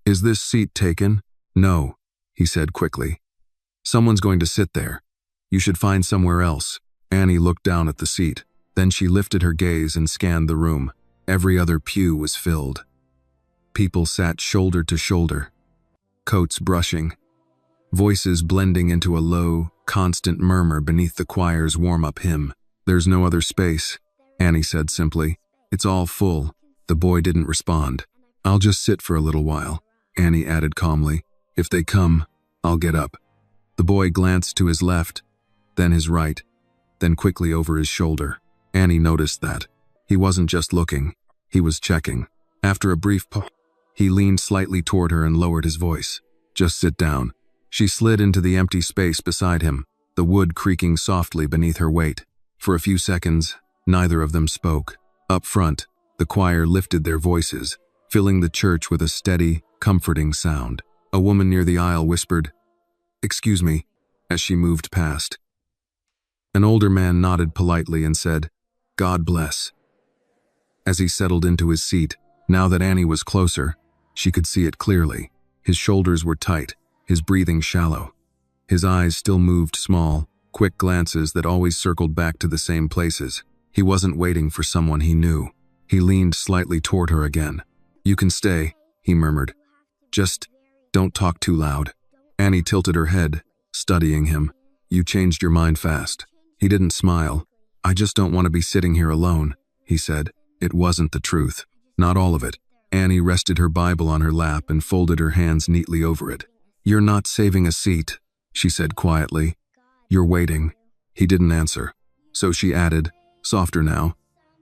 "Is this seat taken?" "No," he said quickly. "Someone's going to sit there. You should find somewhere else." Annie looked down at the seat. Then she lifted her gaze and scanned the room. Every other pew was filled. People sat shoulder to shoulder, coats brushing, voices blending into a low, constant murmur beneath the choir's warm-up hymn. "There's no other space," Annie said simply. "It's all full." The boy didn't respond. "I'll just sit for a little while," Annie added calmly. "If they come, I'll get up." The boy glanced to his left, then his right, then quickly over his shoulder. Annie noticed that. He wasn't just looking, he was checking. After a brief pause, he leaned slightly toward her and lowered his voice. "Just sit down." She slid into the empty space beside him, the wood creaking softly beneath her weight. For a few seconds, neither of them spoke. Up front, the choir lifted their voices, filling the church with a steady, comforting sound. A woman near the aisle whispered, "Excuse me," as she moved past. An older man nodded politely and said, "God bless." As he settled into his seat, now that Annie was closer, she could see it clearly. His shoulders were tight, his breathing shallow. His eyes still moved small, quick glances that always circled back to the same places. He wasn't waiting for someone he knew. He leaned slightly toward her again. "You can stay," he murmured. "Just don't talk too loud." Annie tilted her head, studying him. "You changed your mind fast." He didn't smile. "I just don't want to be sitting here alone," he said. It wasn't the truth. Not all of it. Annie rested her Bible on her lap and folded her hands neatly over it. "You're not saving a seat," she said quietly. "You're waiting." He didn't answer. So she added, softer now,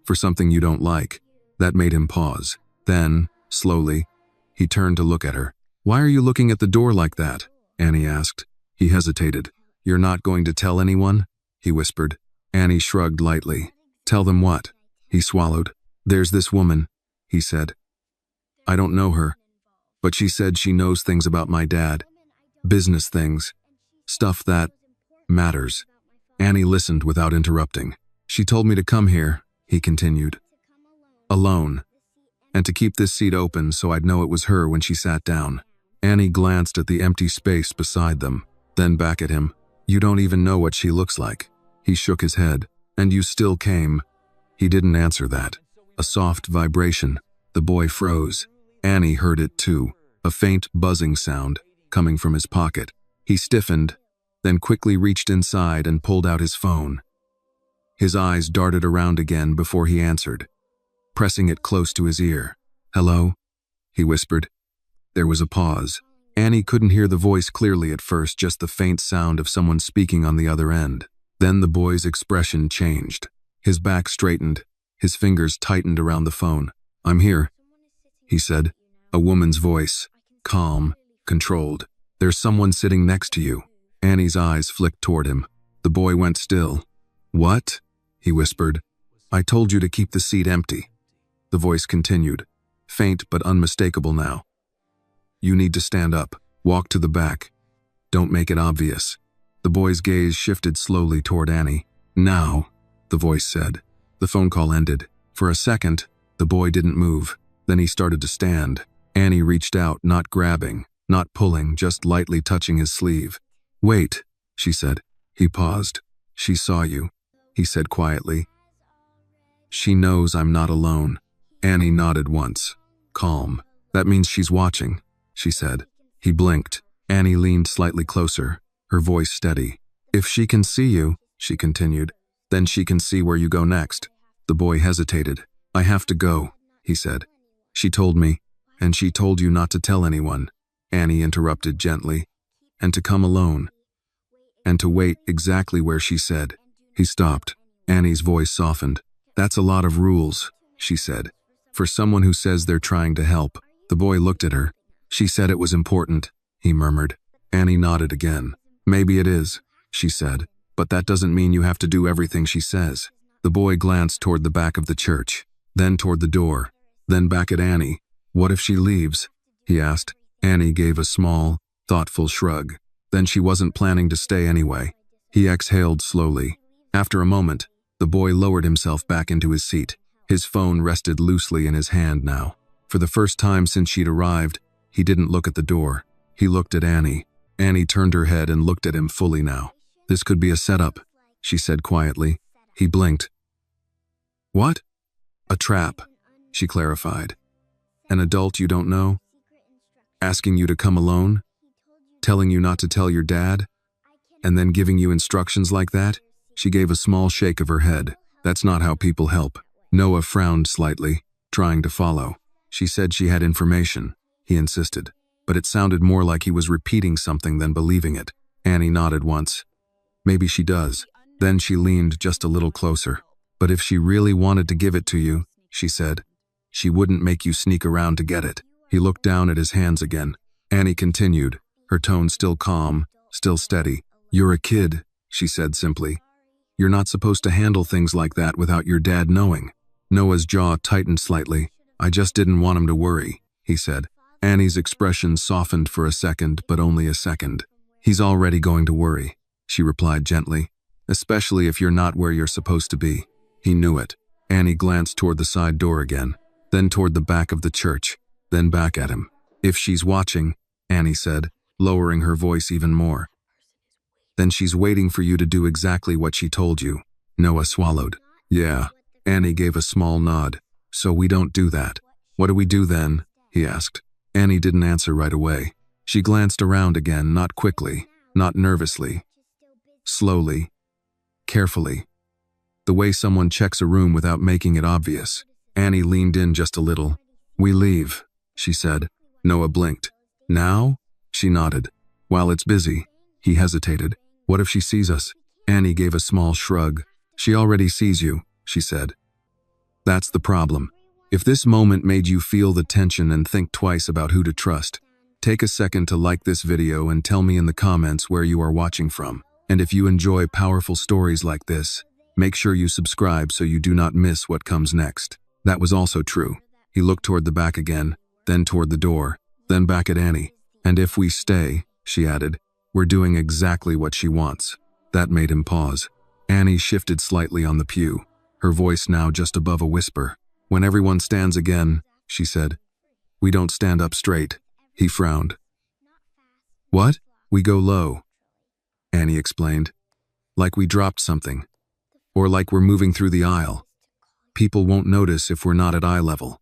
"For something you don't like." That made him pause. Then, slowly, he turned to look at her. "Why are you looking at the door like that?" Annie asked. He hesitated. "You're not going to tell anyone?" he whispered. Annie shrugged lightly. "Tell them what?" He swallowed. "There's this woman," he said. "I don't know her, but she said she knows things about my dad. Business things. Stuff that matters." Annie listened without interrupting. "She told me to come here," he continued. "Alone. And to keep this seat open so I'd know it was her when she sat down." Annie glanced at the empty space beside them, then back at him. "You don't even know what she looks like." He shook his head. "And you still came." He didn't answer that. A soft vibration. The boy froze. Annie heard it too, a faint buzzing sound coming from his pocket. He stiffened, then quickly reached inside and pulled out his phone. His eyes darted around again before he answered, pressing it close to his ear. "Hello?" he whispered. There was a pause. Annie couldn't hear the voice clearly at first, just the faint sound of someone speaking on the other end. Then the boy's expression changed. His back straightened, his fingers tightened around the phone. "I'm here," he said. A woman's voice, calm, controlled. "There's someone sitting next to you." Annie's eyes flicked toward him. The boy went still. "What?" he whispered. "I told you to keep the seat empty." The voice continued, faint but unmistakable now. "You need to stand up. Walk to the back. Don't make it obvious." The boy's gaze shifted slowly toward Annie. "Now," the voice said. The phone call ended. For a second, the boy didn't move. Then he started to stand. Annie reached out, not grabbing, not pulling, just lightly touching his sleeve. "Wait," she said. He paused. "She saw you," he said quietly. "She knows I'm not alone." Annie nodded once. Calm. "That means she's watching," she said. He blinked. Annie leaned slightly closer, her voice steady. "If she can see you," she continued, "then she can see where you go next." The boy hesitated. "I have to go," he said. "She told me, and she told you not to tell anyone," Annie interrupted gently, "and to come alone, and to wait exactly where she said." He stopped. Annie's voice softened. "That's a lot of rules," she said. "For someone who says they're trying to help." The boy looked at her. "She said it was important," he murmured. Annie nodded again. "Maybe it is," she said, "but that doesn't mean you have to do everything she says." The boy glanced toward the back of the church, then toward the door, then back at Annie. "What if she leaves?" he asked. Annie gave a small, thoughtful shrug. Then she wasn't planning to stay anyway. He exhaled slowly. After a moment, the boy lowered himself back into his seat. His phone rested loosely in his hand now. For the first time since she'd arrived, He didn't look at the door. He looked at Annie. Annie turned her head and looked at him fully now. "This could be a setup," she said quietly. He blinked. "What?" "A trap," she clarified. "An adult you don't know? Asking you to come alone? Telling you not to tell your dad? And then giving you instructions like that?" She gave a small shake of her head. "That's not how people help." Noah frowned slightly, trying to follow. "She said she had information," he insisted, but it sounded more like he was repeating something than believing it. Annie nodded once. "Maybe she does." Then she leaned just a little closer. "But if she really wanted to give it to you," she said, "she wouldn't make you sneak around to get it." He looked down at his hands again. Annie continued, her tone still calm, still steady. "You're a kid," she said simply. "You're not supposed to handle things like that without your dad knowing." Noah's jaw tightened slightly. "I just didn't want him to worry," he said. Annie's expression softened for a second, but only a second. "He's already going to worry," she replied gently, "especially if you're not where you're supposed to be." He knew it. Annie glanced toward the side door again, then toward the back of the church, then back at him. "If she's watching," Annie said, lowering her voice even more, "then she's waiting for you to do exactly what she told you." Noah swallowed. "Yeah." Annie gave a small nod. "So we don't do that." "What do we do then?" he asked. Annie didn't answer right away. She glanced around again, not quickly, not nervously. Slowly, carefully. The way someone checks a room without making it obvious. Annie leaned in just a little. "We leave," she said. Noah blinked. "Now?" She nodded. "While it's busy." He hesitated. "What if she sees us?" Annie gave a small shrug. "She already sees you," she said. "That's the problem. If this moment made you feel the tension and think twice about who to trust, take a second to like this video and tell me in the comments where you are watching from. And if you enjoy powerful stories like this, make sure you subscribe so you do not miss what comes next." That was also true. He looked toward the back again, then toward the door, then back at Annie. "And if we stay," she added, "we're doing exactly what she wants." That made him pause. Annie shifted slightly on the pew, her voice now just above a whisper. "When everyone stands again," she said, "we don't stand up straight." He frowned. "What?" "We go low," Annie explained. "Like we dropped something. Or like we're moving through the aisle. People won't notice if we're not at eye level."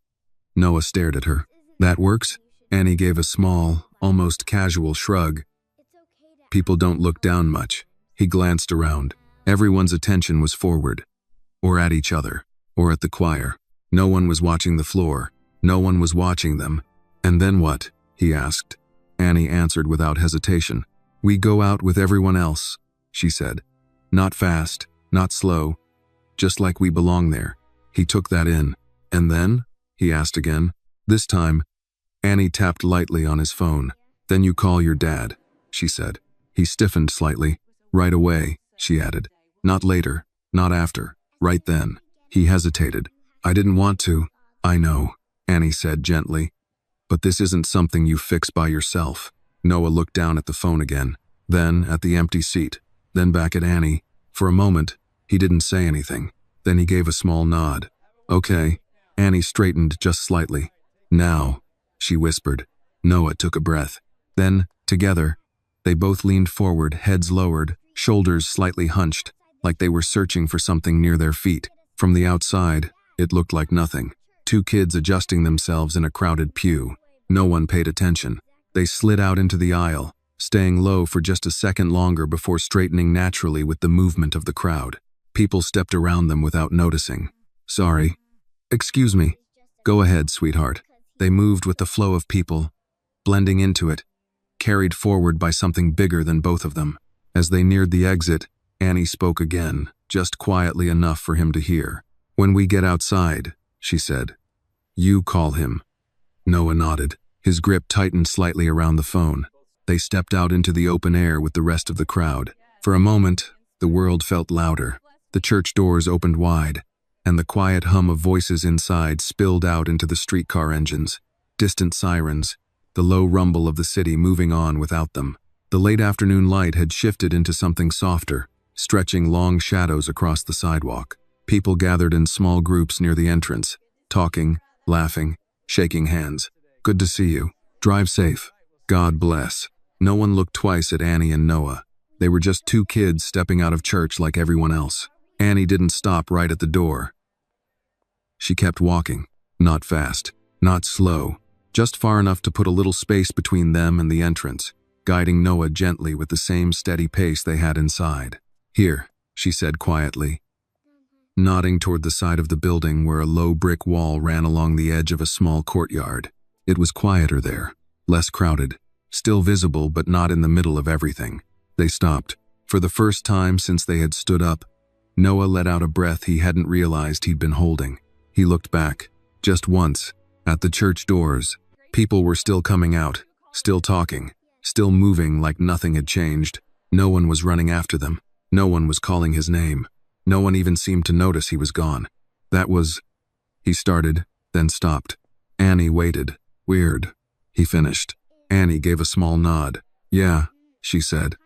Noah stared at her. "That works?" Annie gave a small, almost casual shrug. "People don't look down much." He glanced around. Everyone's attention was forward, or at each other, or at the choir. No one was watching the floor. No one was watching them. "And then what?" he asked. Annie answered without hesitation. "We go out with everyone else," she said. "Not fast, not slow, just like we belong there." He took that in. "And then?" he asked again. This time, Annie tapped lightly on his phone. "Then you call your dad," she said. He stiffened slightly. "Right away," she added. "Not later, not after, right then." He hesitated. "I didn't want to." "I know," Annie said gently. "But this isn't something you fix by yourself." Noah looked down at the phone again, then at the empty seat, then back at Annie. For a moment, he didn't say anything. Then he gave a small nod. "Okay." Annie straightened just slightly. "Now," she whispered. Noah took a breath. Then, together, they both leaned forward, heads lowered, shoulders slightly hunched, like they were searching for something near their feet. From the outside, it looked like nothing. Two kids adjusting themselves in a crowded pew. No one paid attention. They slid out into the aisle, staying low for just a second longer before straightening naturally with the movement of the crowd. People stepped around them without noticing. "Sorry." "Excuse me." "Go ahead, sweetheart." They moved with the flow of people, blending into it, carried forward by something bigger than both of them. As they neared the exit, Annie spoke again, just quietly enough for him to hear. "When we get outside," she said, "you call him." Noah nodded. His grip tightened slightly around the phone. They stepped out into the open air with the rest of the crowd. For a moment, the world felt louder. The church doors opened wide, and the quiet hum of voices inside spilled out into the streetcar engines, distant sirens, the low rumble of the city moving on without them. The late afternoon light had shifted into something softer, stretching long shadows across the sidewalk. People gathered in small groups near the entrance, talking, laughing, shaking hands. "Good to see you," Drive safe. God bless. No one looked twice at Annie and Noah. They were just two kids stepping out of church like everyone else. Annie didn't stop right at the door. She kept walking. Not fast, not slow, just far enough to put a little space between them and the entrance, guiding Noah gently with the same steady pace they had inside. "Here," she said quietly, nodding toward the side of the building where a low brick wall ran along the edge of a small courtyard. It was quieter there, less crowded, still visible but not in the middle of everything. They stopped. For the first time since they had stood up, Noah let out a breath he hadn't realized he'd been holding. He looked back, just once, at the church doors. People were still coming out, still talking, still moving like nothing had changed. No one was running after them. No one was calling his name. No one even seemed to notice he was gone. That was... He started, then stopped. Annie waited. "Weird," he finished. Annie gave a small nod. "Yeah," she said.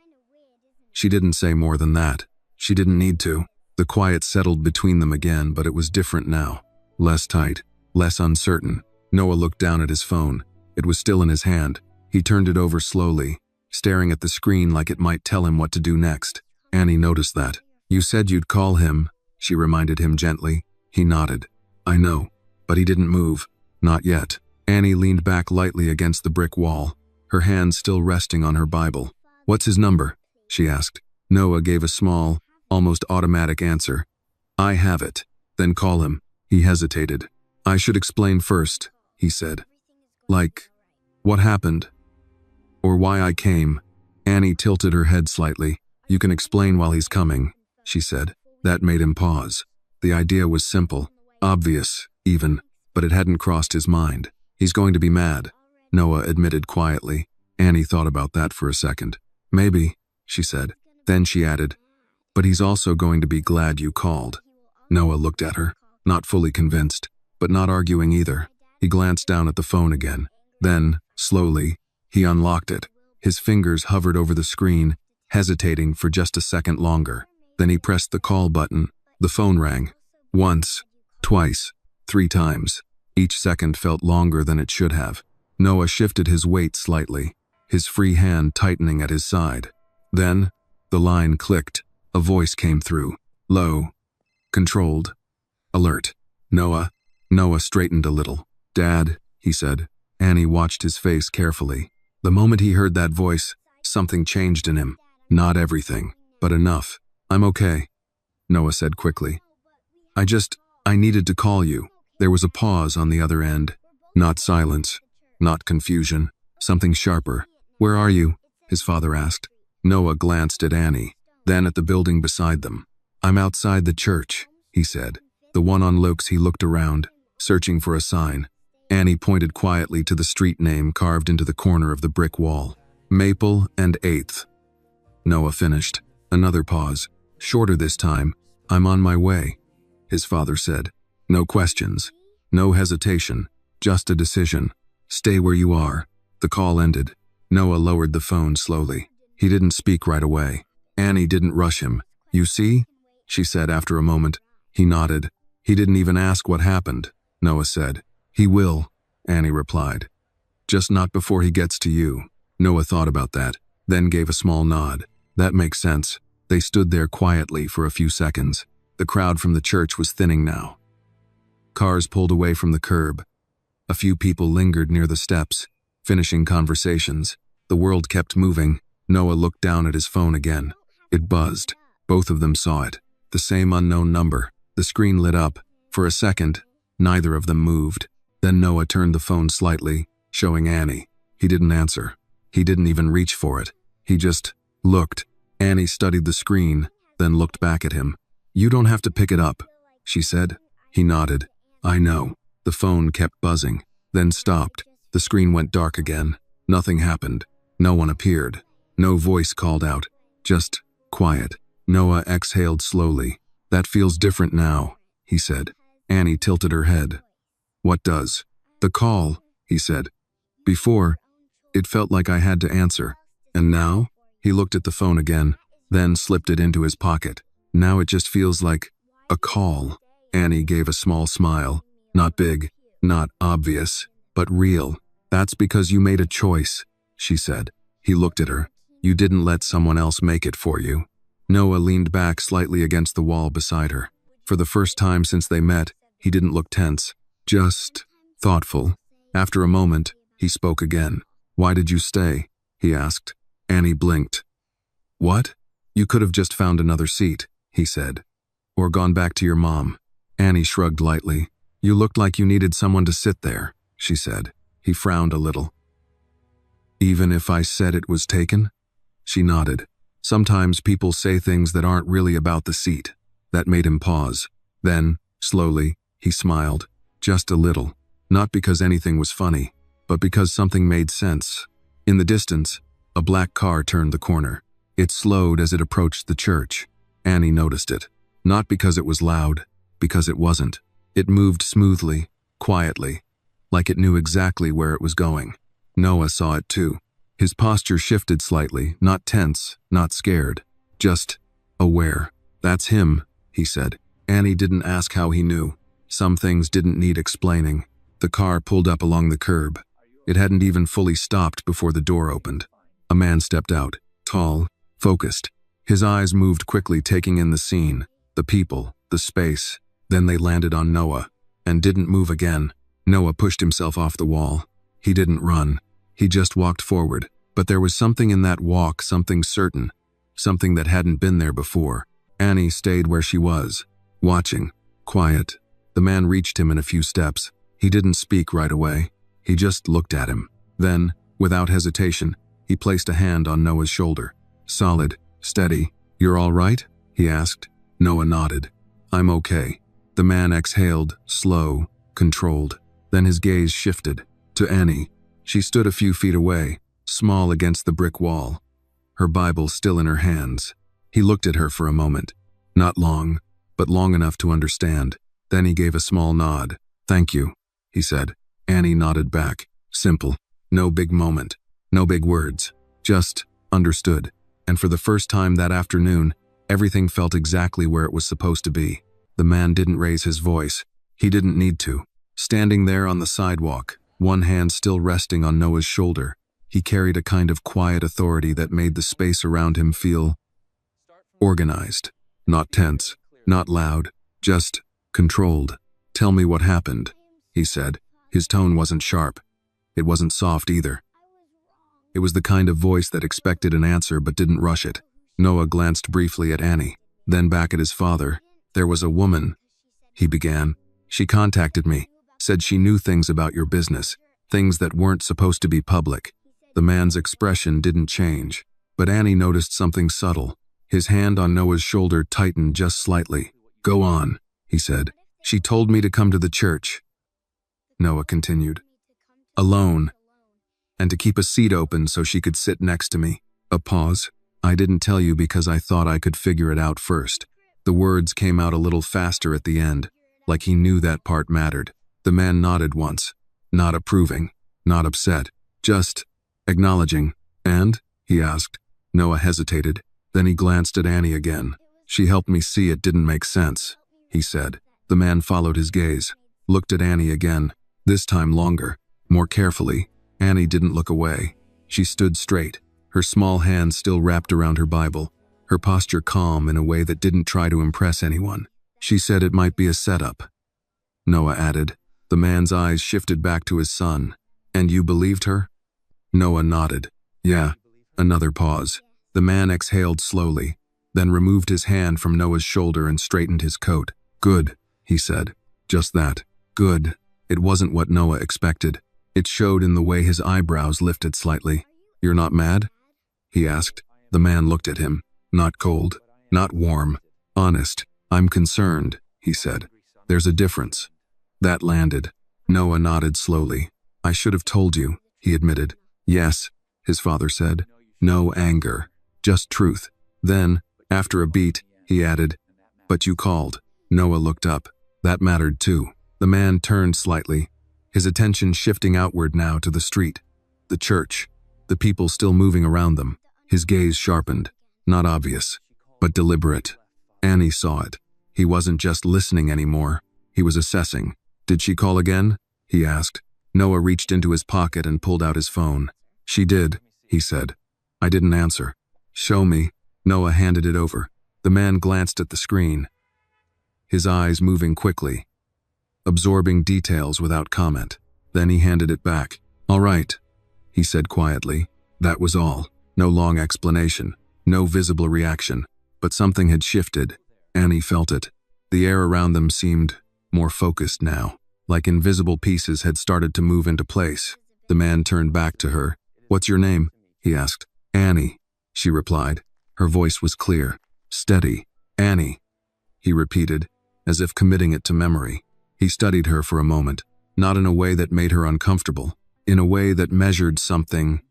She didn't say more than that. She didn't need to. The quiet settled between them again, but it was different now. Less tight, less uncertain. Noah looked down at his phone. It was still in his hand. He turned it over slowly, staring at the screen like it might tell him what to do next. Annie noticed that. "You said you'd call him," she reminded him gently. He nodded. "I know." But he didn't move. Not yet. Annie leaned back lightly against the brick wall, her hand still resting on her Bible. "What's his number?" she asked. Noah gave a small, almost automatic answer. "I have it." "Then call him." He hesitated. "I should explain first," he said. "Like, what happened? Or why I came?" Annie tilted her head slightly. "You can explain while he's coming," she said. That made him pause. The idea was simple, obvious, even, but it hadn't crossed his mind. "He's going to be mad," Noah admitted quietly. Annie thought about that for a second. "Maybe," she said. Then she added, "But he's also going to be glad you called." Noah looked at her, not fully convinced, but not arguing either. He glanced down at the phone again. Then, slowly, he unlocked it. His fingers hovered over the screen, hesitating for just a second longer. Then he pressed the call button. The phone rang. Once, twice, 3 times. Each second felt longer than it should have. Noah shifted his weight slightly, his free hand tightening at his side. Then, the line clicked. A voice came through. Low. Controlled. Alert. "Noah." Noah straightened a little. "Dad," he said. Annie watched his face carefully. The moment he heard that voice, something changed in him. Not everything, but enough. "I'm okay," Noah said quickly. I needed to call you." There was a pause on the other end. Not silence, not confusion, something sharper. "Where are you?" his father asked. Noah glanced at Annie, then at the building beside them. "I'm outside the church," he said. The one on Luke's. He looked around, searching for a sign. Annie pointed quietly to the street name carved into the corner of the brick wall. "Maple and 8th. Noah finished. Another pause. Shorter this time. "I'm on my way," his father said. No questions, no hesitation, just a decision. "Stay where you are." The call ended. Noah lowered the phone slowly. He didn't speak right away. Annie didn't rush him. "You see?" she said after a moment. He nodded. "He didn't even ask what happened," Noah said. "He will," Annie replied. "Just not before he gets to you." Noah thought about that, then gave a small nod. That makes sense. They stood there quietly for a few seconds. The crowd from the church was thinning now. Cars pulled away from the curb. A few people lingered near the steps, finishing conversations. The world kept moving. Noah looked down at his phone again. It buzzed. Both of them saw it. The same unknown number. The screen lit up. For a second, neither of them moved. Then Noah turned the phone slightly, showing Annie. He didn't answer. He didn't even reach for it. He just looked. Annie studied the screen, then looked back at him. "You don't have to pick it up," she said. He nodded. "I know." The phone kept buzzing, then stopped. The screen went dark again. Nothing happened. No one appeared. No voice called out. Just quiet. Noah exhaled slowly. "That feels different now," he said. Annie tilted her head. "What does?" "The call," he said. "Before, it felt like I had to answer. And now?" He looked at the phone again, then slipped it into his pocket. "Now it just feels like a call." Annie gave a small smile. Not big, not obvious, but real. That's because you made a choice, she said. He looked at her. You didn't let someone else make it for you. Noah leaned back slightly against the wall beside her. For the first time since they met, he didn't look tense, just thoughtful. After a moment, he spoke again. Why did you stay? He asked. Annie blinked. What? You could have just found another seat, he said. Or gone back to your mom. Annie shrugged lightly. You looked like you needed someone to sit there, she said. He frowned a little. Even if I said it was taken? She nodded. Sometimes people say things that aren't really about the seat. That made him pause. Then, slowly, he smiled. Just a little. Not because anything was funny, but because something made sense. In the distance, a black car turned the corner. It slowed as it approached the church. Annie noticed it. Not because it was loud, because it wasn't. It moved smoothly, quietly, like it knew exactly where it was going. Noah saw it too. His posture shifted slightly, not tense, not scared, just aware. That's him, he said. Annie didn't ask how he knew. Some things didn't need explaining. The car pulled up along the curb. It hadn't even fully stopped before the door opened. A man stepped out, tall, focused. His eyes moved quickly, taking in the scene, the people, the space. Then they landed on Noah, and didn't move again. Noah pushed himself off the wall. He didn't run. He just walked forward. But there was something in that walk, something certain, something that hadn't been there before. Annie stayed where she was, watching, quiet. The man reached him in a few steps. He didn't speak right away. He just looked at him. Then, without hesitation, he placed a hand on Noah's shoulder. Solid, steady. You're all right? He asked. Noah nodded. I'm okay. The man exhaled, slow, controlled. Then his gaze shifted to Annie. She stood a few feet away, small against the brick wall, her Bible still in her hands. He looked at her for a moment. Not long, but long enough to understand. Then he gave a small nod. Thank you, he said. Annie nodded back. Simple. No big moment. No big words. Just understood. And for the first time that afternoon, everything felt exactly where it was supposed to be. The man didn't raise his voice. He didn't need to. Standing there on the sidewalk, one hand still resting on Noah's shoulder, he carried a kind of quiet authority that made the space around him feel organized. Not tense, not loud, just controlled. Tell me what happened, he said. His tone wasn't sharp. It wasn't soft either. It was the kind of voice that expected an answer but didn't rush it. Noah glanced briefly at Annie, then back at his father. There was a woman, he began. She contacted me, said she knew things about your business, things that weren't supposed to be public. The man's expression didn't change, but Annie noticed something subtle. His hand on Noah's shoulder tightened just slightly. Go on, he said. She told me to come to the church, Noah continued. Alone, and to keep a seat open so she could sit next to me. A pause. I didn't tell you because I thought I could figure it out first. The words came out a little faster at the end, like he knew that part mattered. The man nodded once, not approving, not upset, just acknowledging. And? He asked. Noah hesitated. Then he glanced at Annie again. She helped me see it didn't make sense, he said. The man followed his gaze, looked at Annie again, this time longer, more carefully. Annie didn't look away. She stood straight, her small hands still wrapped around her Bible, her posture calm in a way that didn't try to impress anyone. She said it might be a setup, Noah added. The man's eyes shifted back to his son. And you believed her? Noah nodded. Yeah. Another pause. The man exhaled slowly, then removed his hand from Noah's shoulder and straightened his coat. Good, he said. Just that. Good. It wasn't what Noah expected. It showed in the way his eyebrows lifted slightly. You're not mad? He asked. The man looked at him. Not cold, not warm. Honest. I'm concerned, he said. There's a difference. That landed. Noah nodded slowly. I should have told you, he admitted. Yes, his father said. No anger, just truth. Then, after a beat, he added, but you called. Noah looked up. That mattered too. The man turned slightly, his attention shifting outward now to the street, the church, the people still moving around them. His gaze sharpened, not obvious, but deliberate. Annie saw it. He wasn't just listening anymore. He was assessing. Did she call again? He asked. Noah reached into his pocket and pulled out his phone. "She did," he said. "I didn't answer." "Show me." Noah handed it over. The man glanced at the screen, his eyes moving quickly, absorbing details without comment. Then he handed it back. "All right," he said quietly. That was all. No long explanation, no visible reaction. But something had shifted. Annie felt it. The air around them seemed more focused now, like invisible pieces had started to move into place. The man turned back to her. "What's your name?" he asked. "Annie," she replied. Her voice was clear, steady. "Annie," he repeated, as if committing it to memory. He studied her for a moment, not in a way that made her uncomfortable, in a way that measured something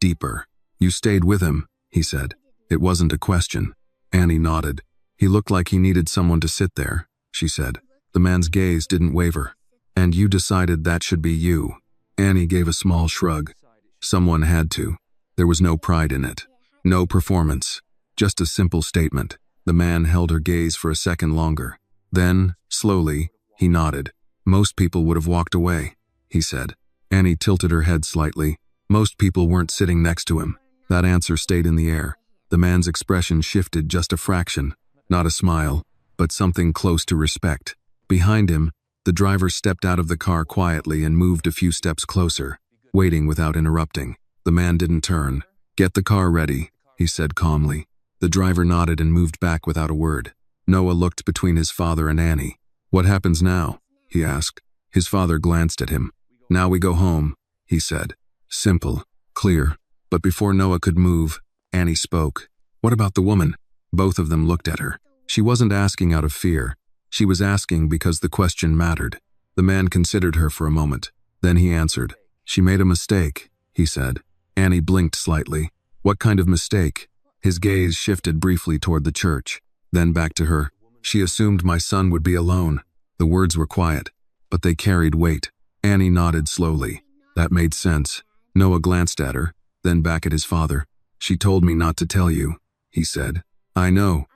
deeper. "You stayed with him," he said. It wasn't a question. Annie nodded. "He looked like he needed someone to sit there," she said. The man's gaze didn't waver. "And you decided that should be you." Annie gave a small shrug. Someone had to. There was no pride in it. No performance. Just a simple statement. The man held her gaze for a second longer. Then, slowly, he nodded. "Most people would have walked away," he said. Annie tilted her head slightly. Most people weren't sitting next to him. That answer stayed in the air. The man's expression shifted just a fraction. Not a smile, but something close to respect. Behind him, the driver stepped out of the car quietly and moved a few steps closer, waiting without interrupting. The man didn't turn. "Get the car ready," he said calmly. The driver nodded and moved back without a word. Noah looked between his father and Annie. "What happens now?" he asked. His father glanced at him. "Now we go home," he said. Simple, clear. But before Noah could move, Annie spoke. "What about the woman?" Both of them looked at her. She wasn't asking out of fear. She was asking because the question mattered. The man considered her for a moment. Then he answered. "She made a mistake," he said. Annie blinked slightly. "What kind of mistake?" His gaze shifted briefly toward the church, then back to her. "She assumed my son would be alone." The words were quiet, but they carried weight. Annie nodded slowly. That made sense. Noah glanced at her, then back at his father. "She told me not to tell you," he said. "I know,"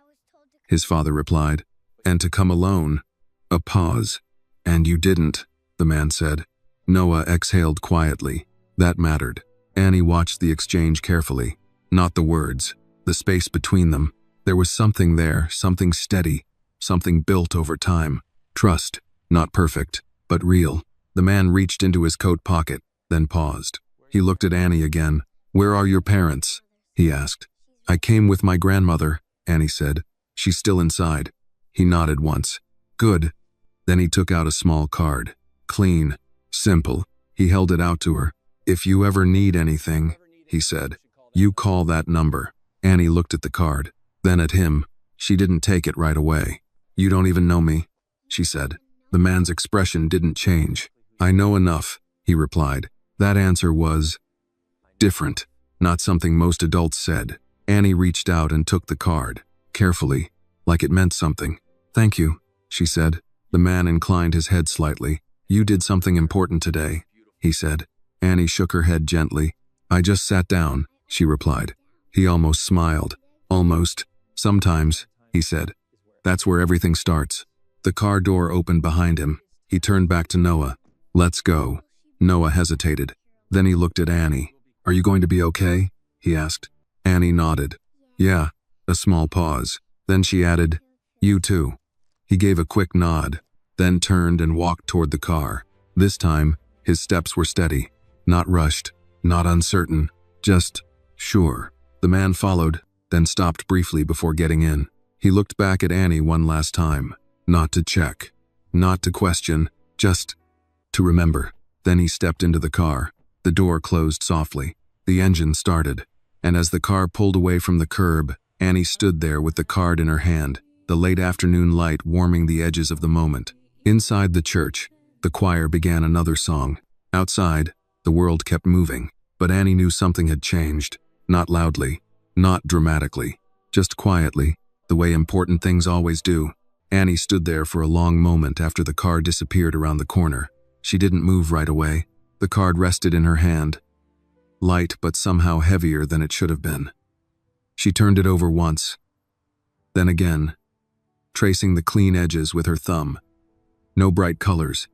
his father replied. "And to come alone." A pause. "And you didn't," the man said. Noah exhaled quietly. That mattered. Annie watched the exchange carefully. Not the words, the space between them. There was something there, something steady, something built over time. Trust, not perfect, but real. The man reached into his coat pocket, then paused. He looked at Annie again. "Where are your parents?" he asked. "I came with my grandmother," Annie said. "She's still inside." He nodded once. "Good." Then he took out a small card. Clean, simple. He held it out to her. "If you ever need anything," he said, "you call that number." Annie looked at the card, then at him. She didn't take it right away. "You don't even know me," she said. The man's expression didn't change. "I know enough," he replied. That answer was different, not something most adults said. Annie reached out and took the card, carefully, like it meant something. "Thank you," she said. The man inclined his head slightly. "You did something important today," he said. Annie shook her head gently. "I just sat down," she replied. He almost smiled. "Almost. Sometimes," he said. "That's where everything starts." The car door opened behind him. He turned back to Noah. "Let's go." Noah hesitated. Then he looked at Annie. "Are you going to be okay?" he asked. Annie nodded. "Yeah." A small pause. Then she added, "You too." He gave a quick nod, then turned and walked toward the car. This time, his steps were steady. Not rushed, not uncertain, just sure. The man followed, then stopped briefly before getting in. He looked back at Annie one last time. Not to check, not to question, just to remember. Then he stepped into the car. The door closed softly. The engine started. And as the car pulled away from the curb, Annie stood there with the card in her hand, the late afternoon light warming the edges of the moment. Inside the church, the choir began another song. Outside, the world kept moving, but Annie knew something had changed. Not loudly, not dramatically, just quietly, the way important things always do. Annie stood there for a long moment after the car disappeared around the corner. She didn't move right away. The card rested in her hand, light but somehow heavier than it should have been. She turned it over once, then again, tracing the clean edges with her thumb. No bright colors,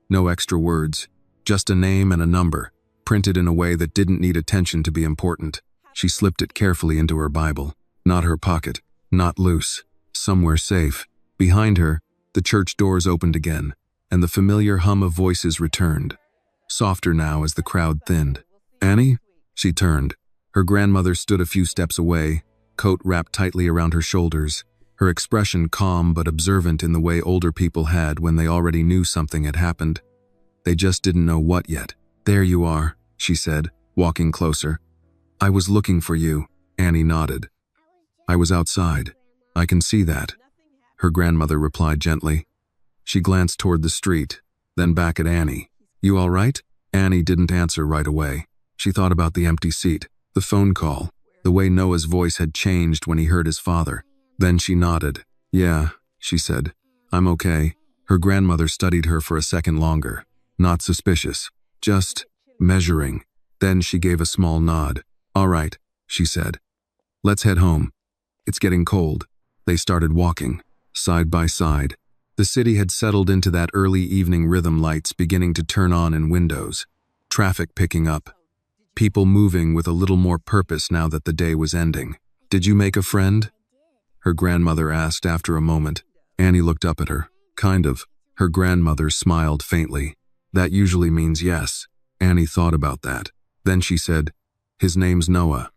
no extra words, Just a name and a number, printed in a way that didn't need attention to be important. She slipped it carefully into her Bible. Not her pocket, not loose, somewhere safe. Behind her, the church doors opened again, and the familiar hum of voices returned, softer now as the crowd thinned. "Annie?" She turned. Her grandmother stood a few steps away, coat wrapped tightly around her shoulders, her expression calm but observant in the way older people had when they already knew something had happened. They just didn't know what yet. "There you are," she said, walking closer. "I was looking for you." Annie nodded. "I was outside. I can see that," her grandmother replied gently. She glanced toward the street, then back at Annie. "You all right?" Annie didn't answer right away. She thought about the empty seat, the phone call, the way Noah's voice had changed when he heard his father. Then she nodded. "Yeah," she said. "I'm okay." Her grandmother studied her for a second longer. Not suspicious, just measuring. Then she gave a small nod. "All right," she said. "Let's head home. It's getting cold." They started walking, side by side. The city had settled into that early evening rhythm, lights beginning to turn on in windows, traffic picking up, people moving with a little more purpose now that the day was ending. "Did you make a friend?" her grandmother asked after a moment. Annie looked up at her. "Kind of." Her grandmother smiled faintly. "That usually means yes." Annie thought about that. Then she said, "His name's Noah."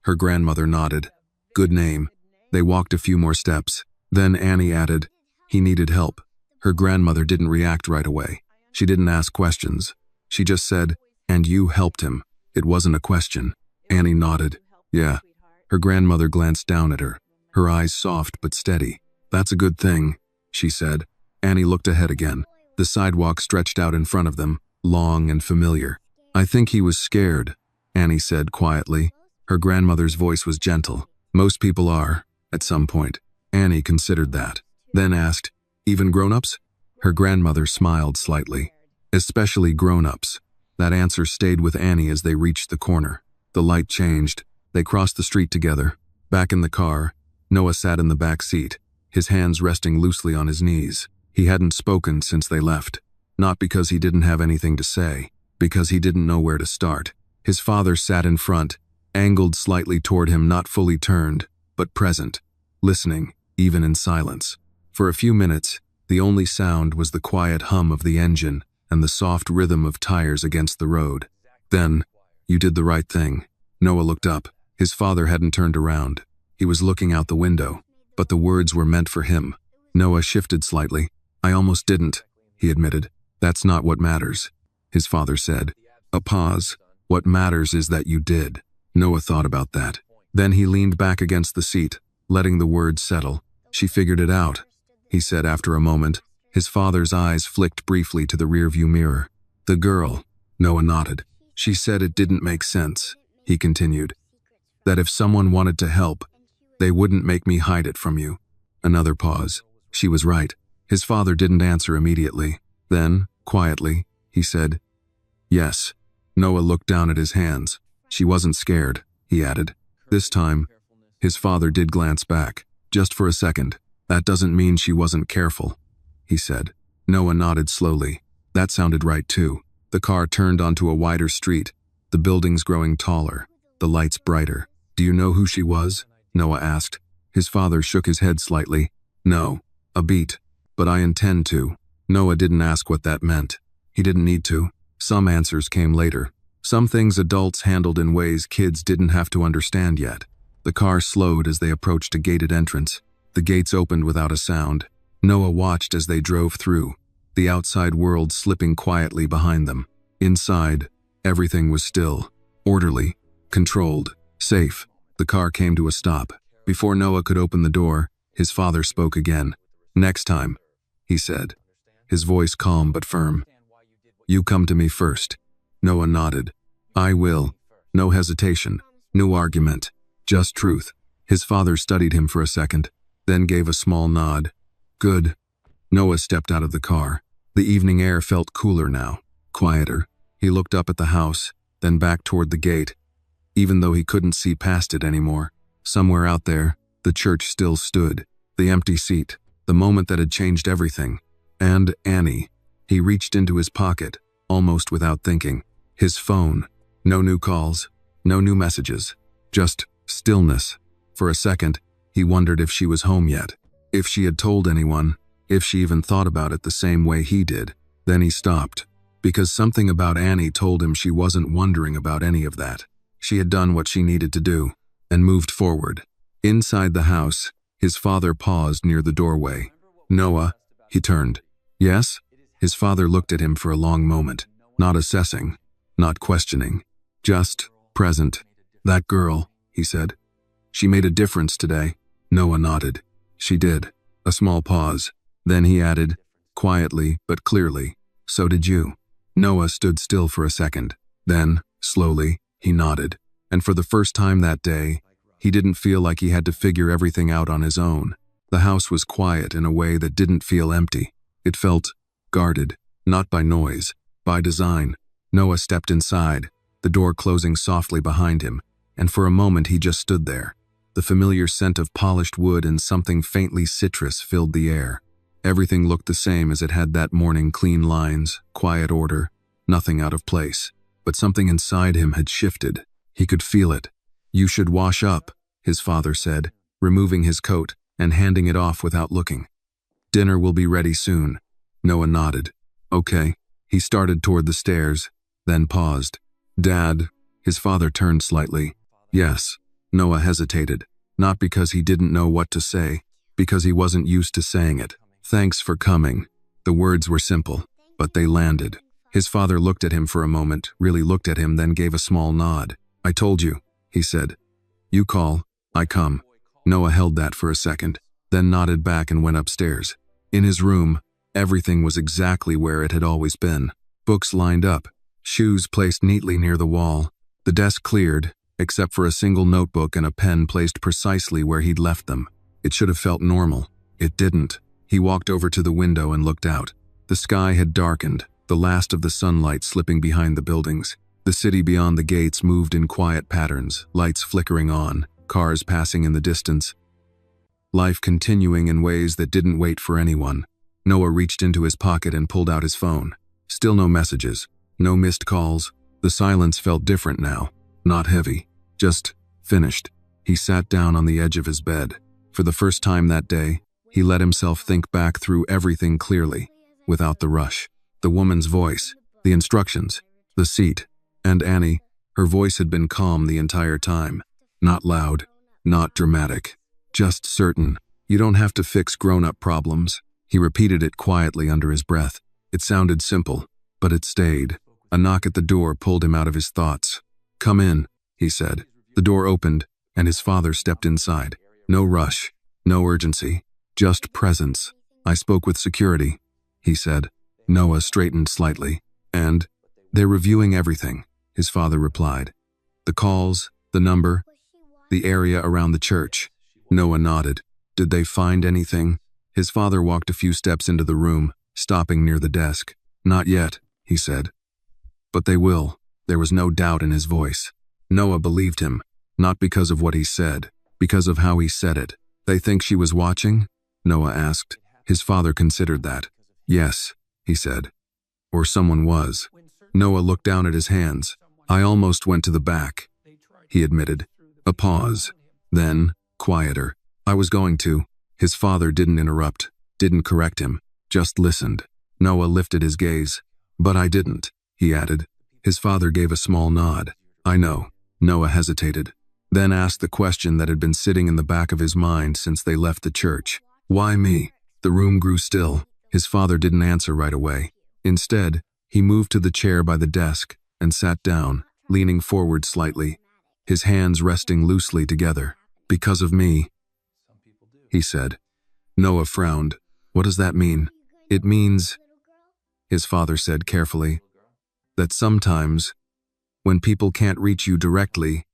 Her grandmother nodded. "Good name." They walked a few more steps. Then Annie added, "He needed help." Her grandmother didn't react right away. She didn't ask questions. She just said, "And you helped him." It wasn't a question. Annie nodded. "Yeah." Her grandmother glanced down at her, her eyes soft but steady. "That's a good thing," she said. Annie looked ahead again. The sidewalk stretched out in front of them, long and familiar. "I think he was scared," Annie said quietly. Her grandmother's voice was gentle. "Most people are, at some point." Annie considered that, then asked, "Even grown-ups?" Her grandmother smiled slightly. "Especially grown-ups." That answer stayed with Annie as they reached the corner. The light changed. They crossed the street together. Back in the car, Noah sat in the back seat, his hands resting loosely on his knees. He hadn't spoken since they left. Not because he didn't have anything to say, because he didn't know where to start. His father sat in front, angled slightly toward him, not fully turned, but present, listening, even in silence. For a few minutes, the only sound was the quiet hum of the engine and the soft rhythm of tires against the road. Then, "You did the right thing." Noah looked up. His father hadn't turned around. He was looking out the window, but the words were meant for him. Noah shifted slightly. "I almost didn't," he admitted. "That's not what matters," his father said. A pause. "What matters is that you did." Noah thought about that. Then he leaned back against the seat, letting the words settle. "She figured it out," he said after a moment. His father's eyes flicked briefly to the rearview mirror. "The girl," Noah nodded. "She said it didn't make sense," he continued. "That if someone wanted to help, they wouldn't make me hide it from you." Another pause. She was right. His father didn't answer immediately. Then, quietly, he said, "Yes." Noah looked down at his hands. "She wasn't scared," he added. This time, his father did glance back, just for a second. "That doesn't mean she wasn't careful," he said. Noah nodded slowly. That sounded right too. The car turned onto a wider street, the buildings growing taller, the lights brighter. "Do you know who she was?" Noah asked. His father shook his head slightly. "No, a beat, but I intend to." Noah didn't ask what that meant. He didn't need to. Some answers came later. Some things adults handled in ways kids didn't have to understand yet. The car slowed as they approached a gated entrance. The gates opened without a sound. Noah watched as they drove through, the outside world slipping quietly behind them. Inside, everything was still, orderly, controlled, safe. The car came to a stop. Before Noah could open the door, his father spoke again. "Next time," he said, his voice calm but firm. "You come to me first." Noah nodded. "I will." No hesitation, no argument, just truth. His father studied him for a second, then gave a small nod. "Good." Noah stepped out of the car. The evening air felt cooler now, quieter. He looked up at the house, then back toward the gate. Even though he couldn't see past it anymore, somewhere out there, the church still stood. The empty seat, the moment that had changed everything. And Annie. He reached into his pocket, almost without thinking. His phone. No new calls, no new messages. Just stillness. For a second, he wondered if she was home yet. If she had told anyone, if she even thought about it the same way he did. Then he stopped, because something about Annie told him she wasn't wondering about any of that. She had done what she needed to do, and moved forward. Inside the house, his father paused near the doorway. "Noah," he turned. "Yes?" His father looked at him for a long moment, not assessing, not questioning, just present. "That girl," he said. "She made a difference today." Noah nodded. "She did." A small pause. Then he added, quietly but clearly, "So did you." Noah stood still for a second. Then, slowly, he nodded. And for the first time that day, he didn't feel like he had to figure everything out on his own. The house was quiet in a way that didn't feel empty. It felt guarded, not by noise, by design. Noah stepped inside, the door closing softly behind him, and for a moment he just stood there. The familiar scent of polished wood and something faintly citrus filled the air. Everything looked the same as it had that morning: clean lines, quiet order, nothing out of place. But something inside him had shifted. He could feel it. "You should wash up," his father said, removing his coat and handing it off without looking. "Dinner will be ready soon." Noah nodded. "Okay." He started toward the stairs, then paused. "Dad," his father turned slightly. "Yes." Noah hesitated, not because he didn't know what to say, because he wasn't used to saying it. "Thanks for coming." The words were simple, but they landed. His father looked at him for a moment, really looked at him, then gave a small nod. "I told you," he said. "You call, I come." Noah held that for a second, then nodded back and went upstairs. In his room, everything was exactly where it had always been. Books lined up, shoes placed neatly near the wall, the desk cleared, except for a single notebook and a pen placed precisely where he'd left them. It should have felt normal. It didn't. He walked over to the window and looked out. The sky had darkened, the last of the sunlight slipping behind the buildings. The city beyond the gates moved in quiet patterns, lights flickering on, cars passing in the distance. Life continuing in ways that didn't wait for anyone. Noah reached into his pocket and pulled out his phone. Still no messages, no missed calls. The silence felt different now. Not heavy, just finished. He sat down on the edge of his bed. For the first time that day, he let himself think back through everything clearly, without the rush. The woman's voice, the instructions, the seat, and Annie. Her voice had been calm the entire time. Not loud, not dramatic, just certain. "You don't have to fix grown-up problems." He repeated it quietly under his breath. It sounded simple, but it stayed. A knock at the door pulled him out of his thoughts. "Come in," he said. The door opened, and his father stepped inside. No rush, no urgency, just presence. "I spoke with security," he said. Noah straightened slightly. "And they're reviewing everything," his father replied. "The calls, the number, the area around the church." Noah nodded. "Did they find anything?" His father walked a few steps into the room, stopping near the desk. "Not yet," he said. "But they will." There was no doubt in his voice. Noah believed him, not because of what he said, because of how he said it. "They think she was watching?" Noah asked. His father considered that. "Yes," he said. "Or someone was." Noah looked down at his hands. "I almost went to the back," he admitted. A pause. Then, quieter. "I was going to." His father didn't interrupt, didn't correct him, just listened. Noah lifted his gaze. "But I didn't," he added. His father gave a small nod. "I know." Noah hesitated, then asked the question that had been sitting in the back of his mind since they left the church. "Why me?" The room grew still. His father didn't answer right away. Instead, he moved to the chair by the desk and sat down, leaning forward slightly, his hands resting loosely together. "Because of me," he said. Noah frowned. "What does that mean?" "It means," his father said carefully, "that sometimes, when people can't reach you directly,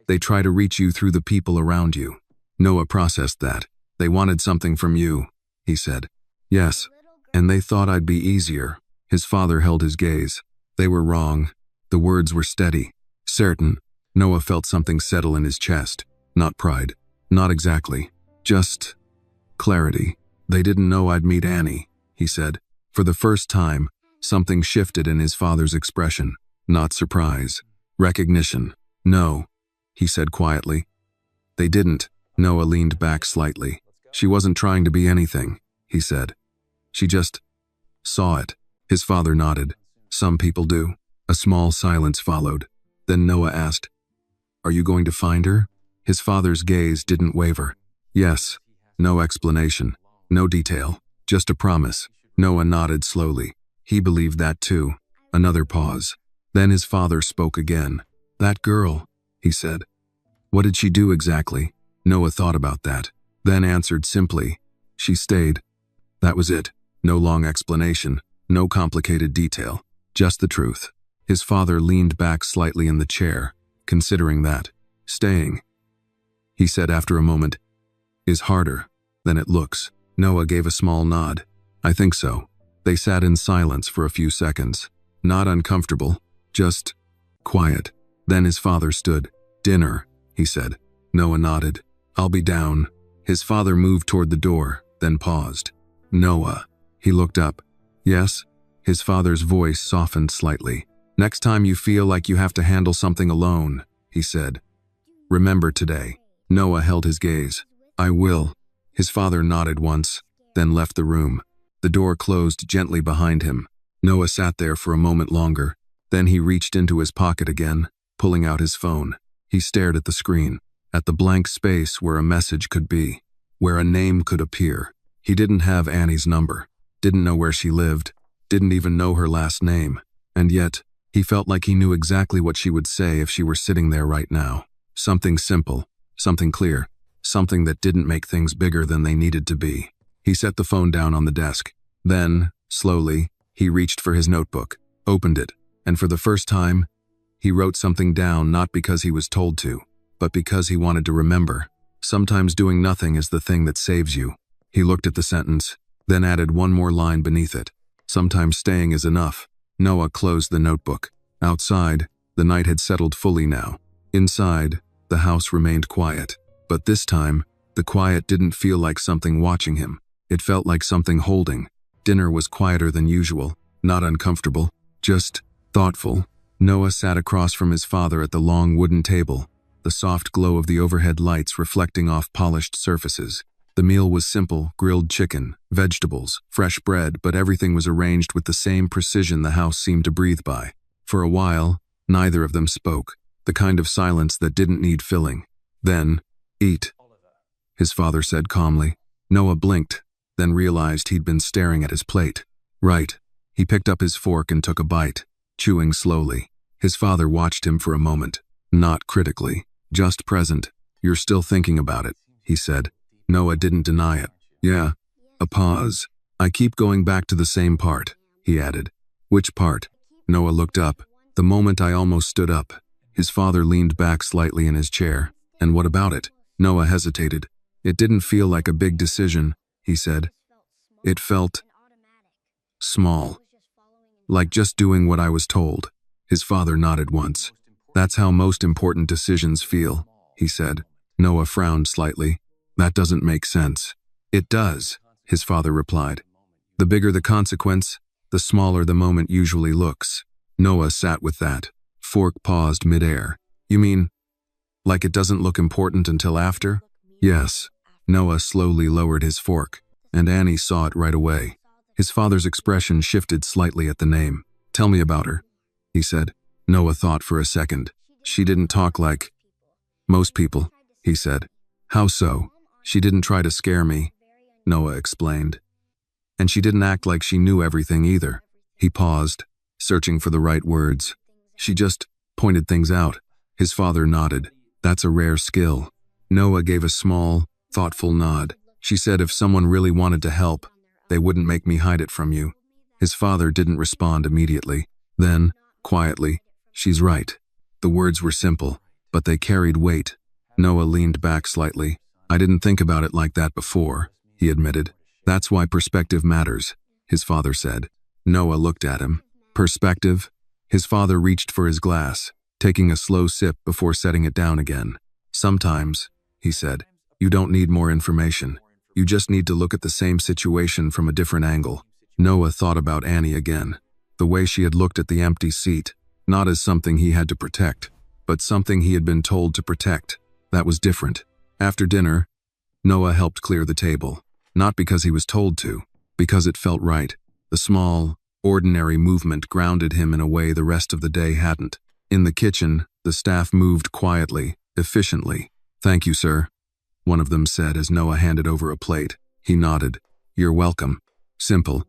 they try to reach you through the people around you." Noah processed that. "They wanted something from you," he said. "Yes, and they thought I'd be easier." His father held his gaze. "They were wrong." The words were steady, certain. Noah felt something settle in his chest. Not pride. Not exactly. Just clarity. "They didn't know I'd meet Annie," he said. "For the first time, Something shifted in his father's expression. Not surprise. Recognition. No, he said quietly. They didn't. Noah leaned back slightly. She wasn't trying to be anything, he said. She just saw it. His father nodded. Some people do. A small silence followed. Then Noah asked, "Are you going to find her?" His father's gaze didn't waver. Yes. No explanation. No detail. Just a promise. Noah nodded slowly. He believed that too. Another pause. Then his father spoke again. "That girl," he said. "What did she do exactly?" Noah thought about that, then answered simply, "She stayed." That was it. No long explanation, no complicated detail, just the truth. His father leaned back slightly in the chair, considering that. "Staying," he said after a moment, "is harder than it looks." Noah gave a small nod. "I think so." They sat in silence for a few seconds. Not uncomfortable, just quiet. Then his father stood. "Dinner," he said. Noah nodded. "I'll be down." His father moved toward the door, then paused. "Noah." He looked up. "Yes?" His father's voice softened slightly. "Next time you feel like you have to handle something alone," he said, "remember today." Noah held his gaze. "I will." His father nodded once, then left the room. The door closed gently behind him. Noah sat there for a moment longer. Then he reached into his pocket again, pulling out his phone. He stared at the screen, at the blank space where a message could be, where a name could appear. He didn't have Annie's number, didn't know where she lived, didn't even know her last name. And yet, he felt like he knew exactly what she would say if she were sitting there right now. Something simple, something clear, something that didn't make things bigger than they needed to be. He set the phone down on the desk. Then, slowly, he reached for his notebook, opened it, and for the first time, he wrote something down not because he was told to, but because he wanted to remember. Sometimes doing nothing is the thing that saves you. He looked at the sentence, then added one more line beneath it. Sometimes staying is enough. Noah closed the notebook. Outside, the night had settled fully now. Inside, the house remained quiet. But this time, the quiet didn't feel like something watching him. It felt like something holding. Dinner was quieter than usual, not uncomfortable, just thoughtful. Noah sat across from his father at the long wooden table, the soft glow of the overhead lights reflecting off polished surfaces. The meal was simple: grilled chicken, vegetables, fresh bread, but everything was arranged with the same precision the house seemed to breathe by. For a while, neither of them spoke, the kind of silence that didn't need filling. Then, "Eat," his father said calmly. Noah blinked, then realized he'd been staring at his plate. Right. He picked up his fork and took a bite, chewing slowly. His father watched him for a moment, not critically, just present. "You're still thinking about it," he said. Noah didn't deny it. "Yeah." A pause. "I keep going back to the same part," he added. "Which part?" Noah looked up. "The moment I almost stood up." His father leaned back slightly in his chair. "And what about it?" Noah hesitated. "It didn't feel like a big decision," he said. "It felt small. Like just doing what I was told." His father nodded once. "That's how most important decisions feel," he said. Noah frowned slightly. "That doesn't make sense." "It does," his father replied. "The bigger the consequence, the smaller the moment usually looks." Noah sat with that. Fork paused midair. "You mean, like it doesn't look important until after?" "Yes." Noah slowly lowered his fork, and Annie saw it right away. His father's expression shifted slightly at the name. "Tell me about her," he said. Noah thought for a second. "She didn't talk like most people," he said. "How so?" "She didn't try to scare me," Noah explained. "And she didn't act like she knew everything either." He paused, searching for the right words. "She just pointed things out." His father nodded. "That's a rare skill." Noah gave a small, thoughtful nod. "She said if someone really wanted to help, they wouldn't make me hide it from you." His father didn't respond immediately. Then, quietly, "She's right." The words were simple, but they carried weight. Noah leaned back slightly. "I didn't think about it like that before," he admitted. "That's why perspective matters," his father said. Noah looked at him. "Perspective?" His father reached for his glass, taking a slow sip before setting it down again. "Sometimes," he said, "you don't need more information. You just need to look at the same situation from a different angle." Noah thought about Annie again. The way she had looked at the empty seat, not as something he had to protect, but something he had been told to protect. That was different. After dinner, Noah helped clear the table, not because he was told to, because it felt right. The small, ordinary movement grounded him in a way the rest of the day hadn't. In the kitchen, the staff moved quietly, efficiently. "Thank you, sir," one of them said as Noah handed over a plate. He nodded. "You're welcome." Simple.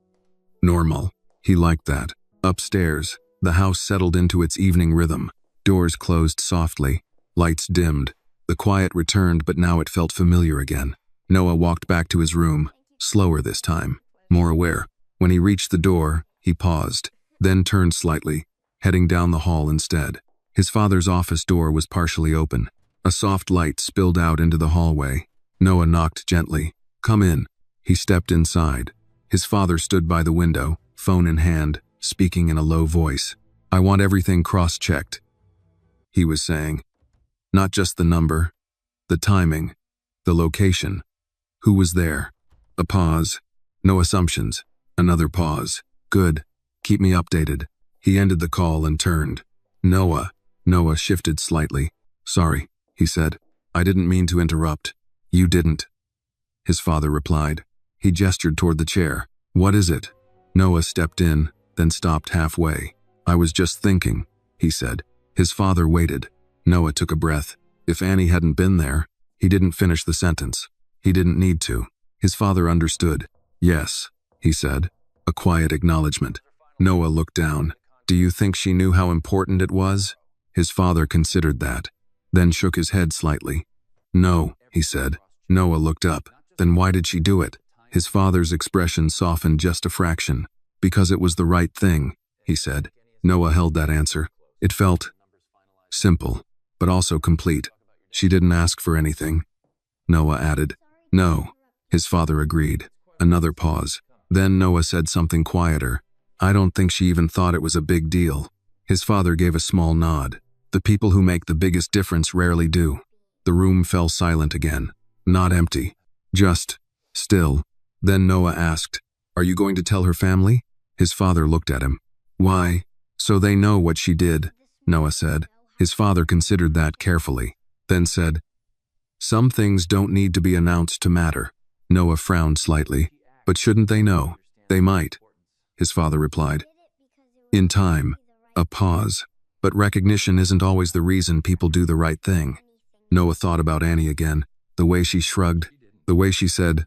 Normal. He liked that. Upstairs, the house settled into its evening rhythm. Doors closed softly. Lights dimmed. The quiet returned, but now it felt familiar again. Noah walked back to his room, slower this time, more aware. When he reached the door, he paused, then turned slightly, heading down the hall instead. His father's office door was partially open. A soft light spilled out into the hallway. Noah knocked gently. "Come in." He stepped inside. His father stood by the window, phone in hand, speaking in a low voice. "I want everything cross-checked," he was saying. Not just the number, the timing, the location. Who was there? A pause. No assumptions. Another pause. "Good. Keep me updated." He ended the call and turned. "Noah." Noah shifted slightly. "Sorry," he said. "I didn't mean to interrupt." "You didn't," his father replied. He gestured toward the chair. "What is it?" Noah stepped in, then stopped halfway. "I was just thinking," he said. His father waited. Noah took a breath. If Annie hadn't been there, he didn't finish the sentence. He didn't need to. His father understood. "Yes," he said. A quiet acknowledgement. Noah looked down. "Do you think she knew how important it was?" His father considered that, then shook his head slightly. "No," he said. Noah looked up. "Then why did she do it?" His father's expression softened just a fraction. "Because it was the right thing," he said. Noah held that answer. It felt simple, but also complete. "She didn't ask for anything," Noah added. "No," his father agreed. Another pause. Then Noah said something quieter. "I don't think she even thought it was a big deal." His father gave a small nod. "The people who make the biggest difference rarely do." The room fell silent again. Not empty. Just still. Then Noah asked, "Are you going to tell her family?" His father looked at him. "Why?" "So they know what she did," Noah said. His father considered that carefully, then said, "Some things don't need to be announced to matter." Noah frowned slightly. "But shouldn't they know?" "They might," his father replied. "In time." A pause. "But recognition isn't always the reason people do the right thing." Noah thought about Annie again, the way she shrugged, the way she said,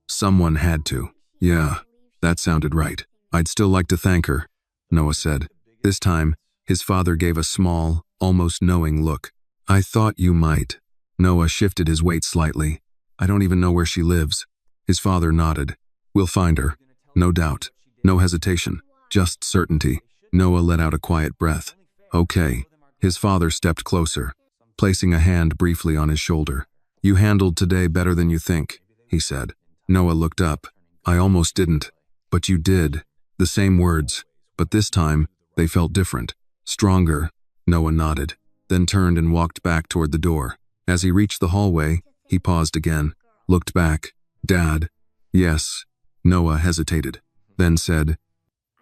"Someone had to." "Yeah, that sounded right. I'd still like to thank her," Noah said. This time, his father gave a small, almost knowing look. "I thought you might." Noah shifted his weight slightly. "I don't even know where she lives." His father nodded. "We'll find her." No doubt. No hesitation. Just certainty. Noah let out a quiet breath. "Okay." His father stepped closer, placing a hand briefly on his shoulder. "You handled today better than you think," he said. Noah looked up. "I almost didn't." "But you did." The same words, but this time, they felt different. Stronger. Noah nodded, then turned and walked back toward the door. As he reached the hallway, he paused again, looked back. "Dad." "Yes." Noah hesitated, then said,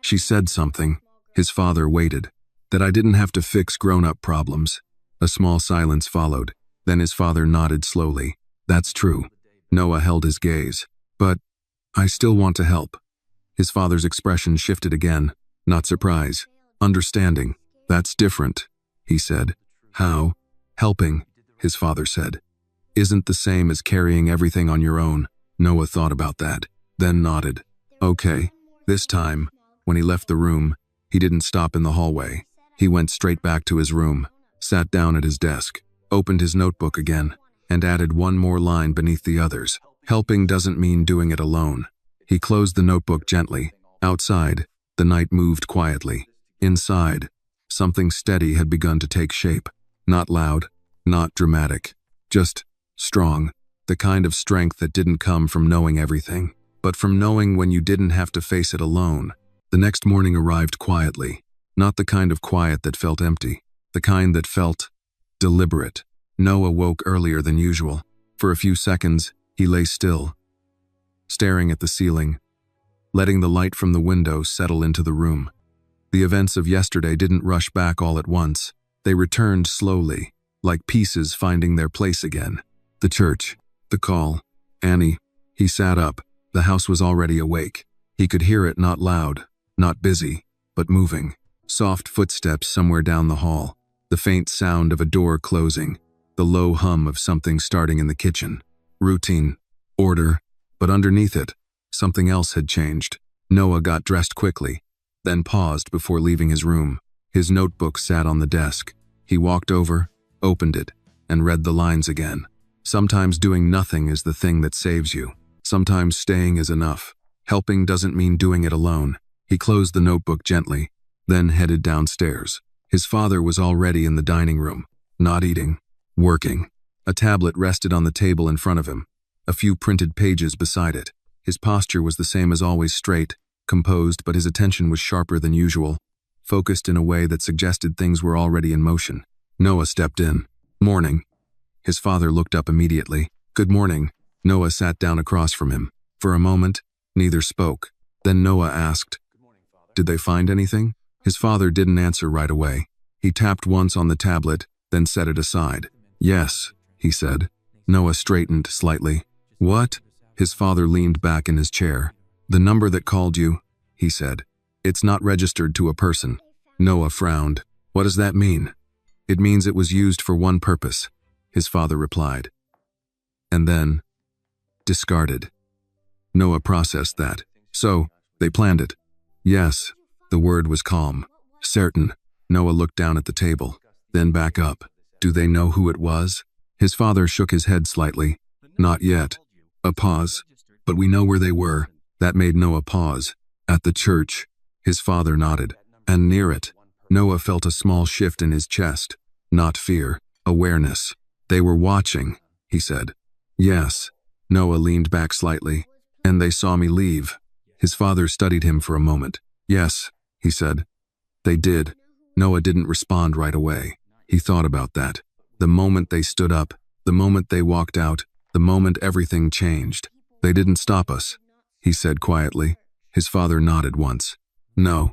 "She said something." His father waited. "That I didn't have to fix grown-up problems." A small silence followed. Then his father nodded slowly. "That's true." Noah held his gaze. "But I still want to help." His father's expression shifted again. Not surprise. Understanding. "That's different," he said. "How?" "Helping," his father said, "isn't the same as carrying everything on your own." Noah thought about that, then nodded. "Okay." This time, when he left the room, he didn't stop in the hallway. He went straight back to his room, sat down at his desk, opened his notebook again, and added one more line beneath the others. Helping doesn't mean doing it alone. He closed the notebook gently. Outside, the night moved quietly. Inside, something steady had begun to take shape. Not loud, not dramatic, just strong. The kind of strength that didn't come from knowing everything, but from knowing when you didn't have to face it alone. The next morning arrived quietly. Not the kind of quiet that felt empty, the kind that felt deliberate. Noah woke earlier than usual. For a few seconds, he lay still, staring at the ceiling, letting the light from the window settle into the room. The events of yesterday didn't rush back all at once. They returned slowly, like pieces finding their place again. The church, the call, Annie. He sat up. The house was already awake. He could hear it, not loud, not busy, but moving. Soft footsteps somewhere down the hall. The faint sound of a door closing. The low hum of something starting in the kitchen. Routine, order, but underneath it, something else had changed. Noah got dressed quickly, then paused before leaving his room. His notebook sat on the desk. He walked over, opened it, and read the lines again. Sometimes doing nothing is the thing that saves you. Sometimes staying is enough. Helping doesn't mean doing it alone. He closed the notebook gently, then headed downstairs. His father was already in the dining room, not eating, working. A tablet rested on the table in front of him, a few printed pages beside it. His posture was the same as always, straight, composed, but his attention was sharper than usual, focused in a way that suggested things were already in motion. Noah stepped in. Morning. His father looked up immediately. Good morning. Noah sat down across from him. For a moment, neither spoke. Then Noah asked, "Did they find anything?" His father didn't answer right away. He tapped once on the tablet, then set it aside. "Yes," he said. Noah straightened slightly. "What?" His father leaned back in his chair. "The number that called you," he said. "It's not registered to a person." Noah frowned. "What does that mean?" "It means it was used for one purpose," his father replied. "And then discarded." Noah processed that. "So, they planned it?" "Yes." The word was calm. "Certain." Noah looked down at the table, then back up. "Do they know who it was?" His father shook his head slightly. "Not yet." A pause. "But we know where they were." That made Noah pause. "At the church." His father nodded. "And near it." Noah felt a small shift in his chest. Not fear, awareness. "They were watching," he said. "Yes." Noah leaned back slightly. "And they saw me leave." His father studied him for a moment. "Yes," he said. "They did." Noah didn't respond right away. He thought about that. The moment they stood up, the moment they walked out, the moment everything changed. "They didn't stop us," he said quietly. His father nodded once. "No."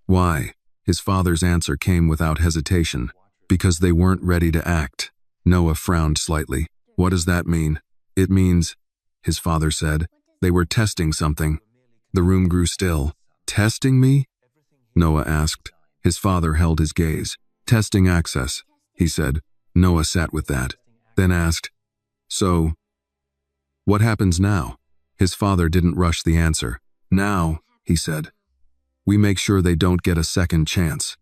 "Why?" His father's answer came without hesitation. "Because they weren't ready to act." Noah frowned slightly. "What does that mean?" "It means," his father said, "they were testing something." The room grew still. "Testing me?" Noah asked. His father held his gaze. "Testing access," he said. Noah sat with that, then asked, "So, what happens now?" His father didn't rush the answer. "Now," he said, "we make sure they don't get a second chance."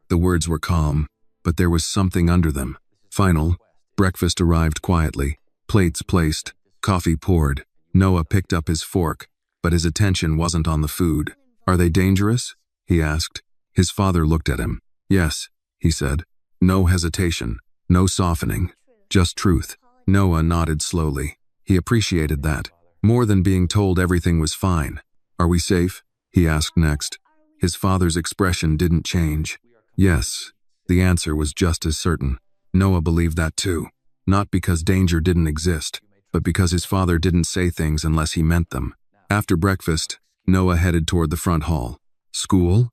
The words were calm, but there was something under them. Final. Breakfast arrived quietly. Plates placed. Coffee poured. Noah picked up his fork, but his attention wasn't on the food. "Are they dangerous?" he asked. His father looked at him. "Yes," he said. No hesitation, no softening, just truth. Noah nodded slowly. He appreciated that, more than being told everything was fine. "Are we safe?" he asked next. His father's expression didn't change. "Yes." The answer was just as certain. Noah believed that too, not because danger didn't exist, but because his father didn't say things unless he meant them. After breakfast, Noah headed toward the front hall. "School?"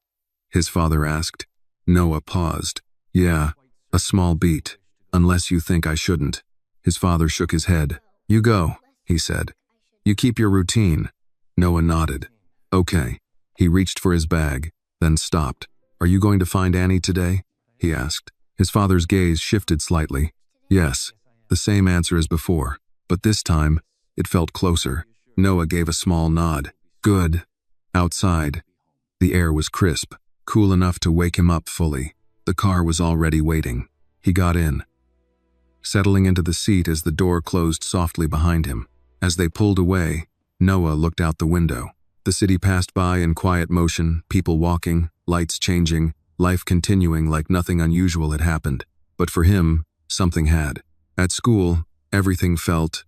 his father asked. Noah paused. "Yeah, a small beat, unless you think I shouldn't." His father shook his head. "You go," he said. "You keep your routine." Noah nodded. "Okay." He reached for his bag, then stopped. "Are you going to find Annie today?" he asked. His father's gaze shifted slightly. "Yes." The same answer as before, but this time, it felt closer. Noah gave a small nod. "Good." Outside, the air was crisp, cool enough to wake him up fully. The car was already waiting. He got in, settling into the seat as the door closed softly behind him. As they pulled away, Noah looked out the window. The city passed by in quiet motion, people walking, lights changing, life continuing like nothing unusual had happened. But for him, something had. At school, everything felt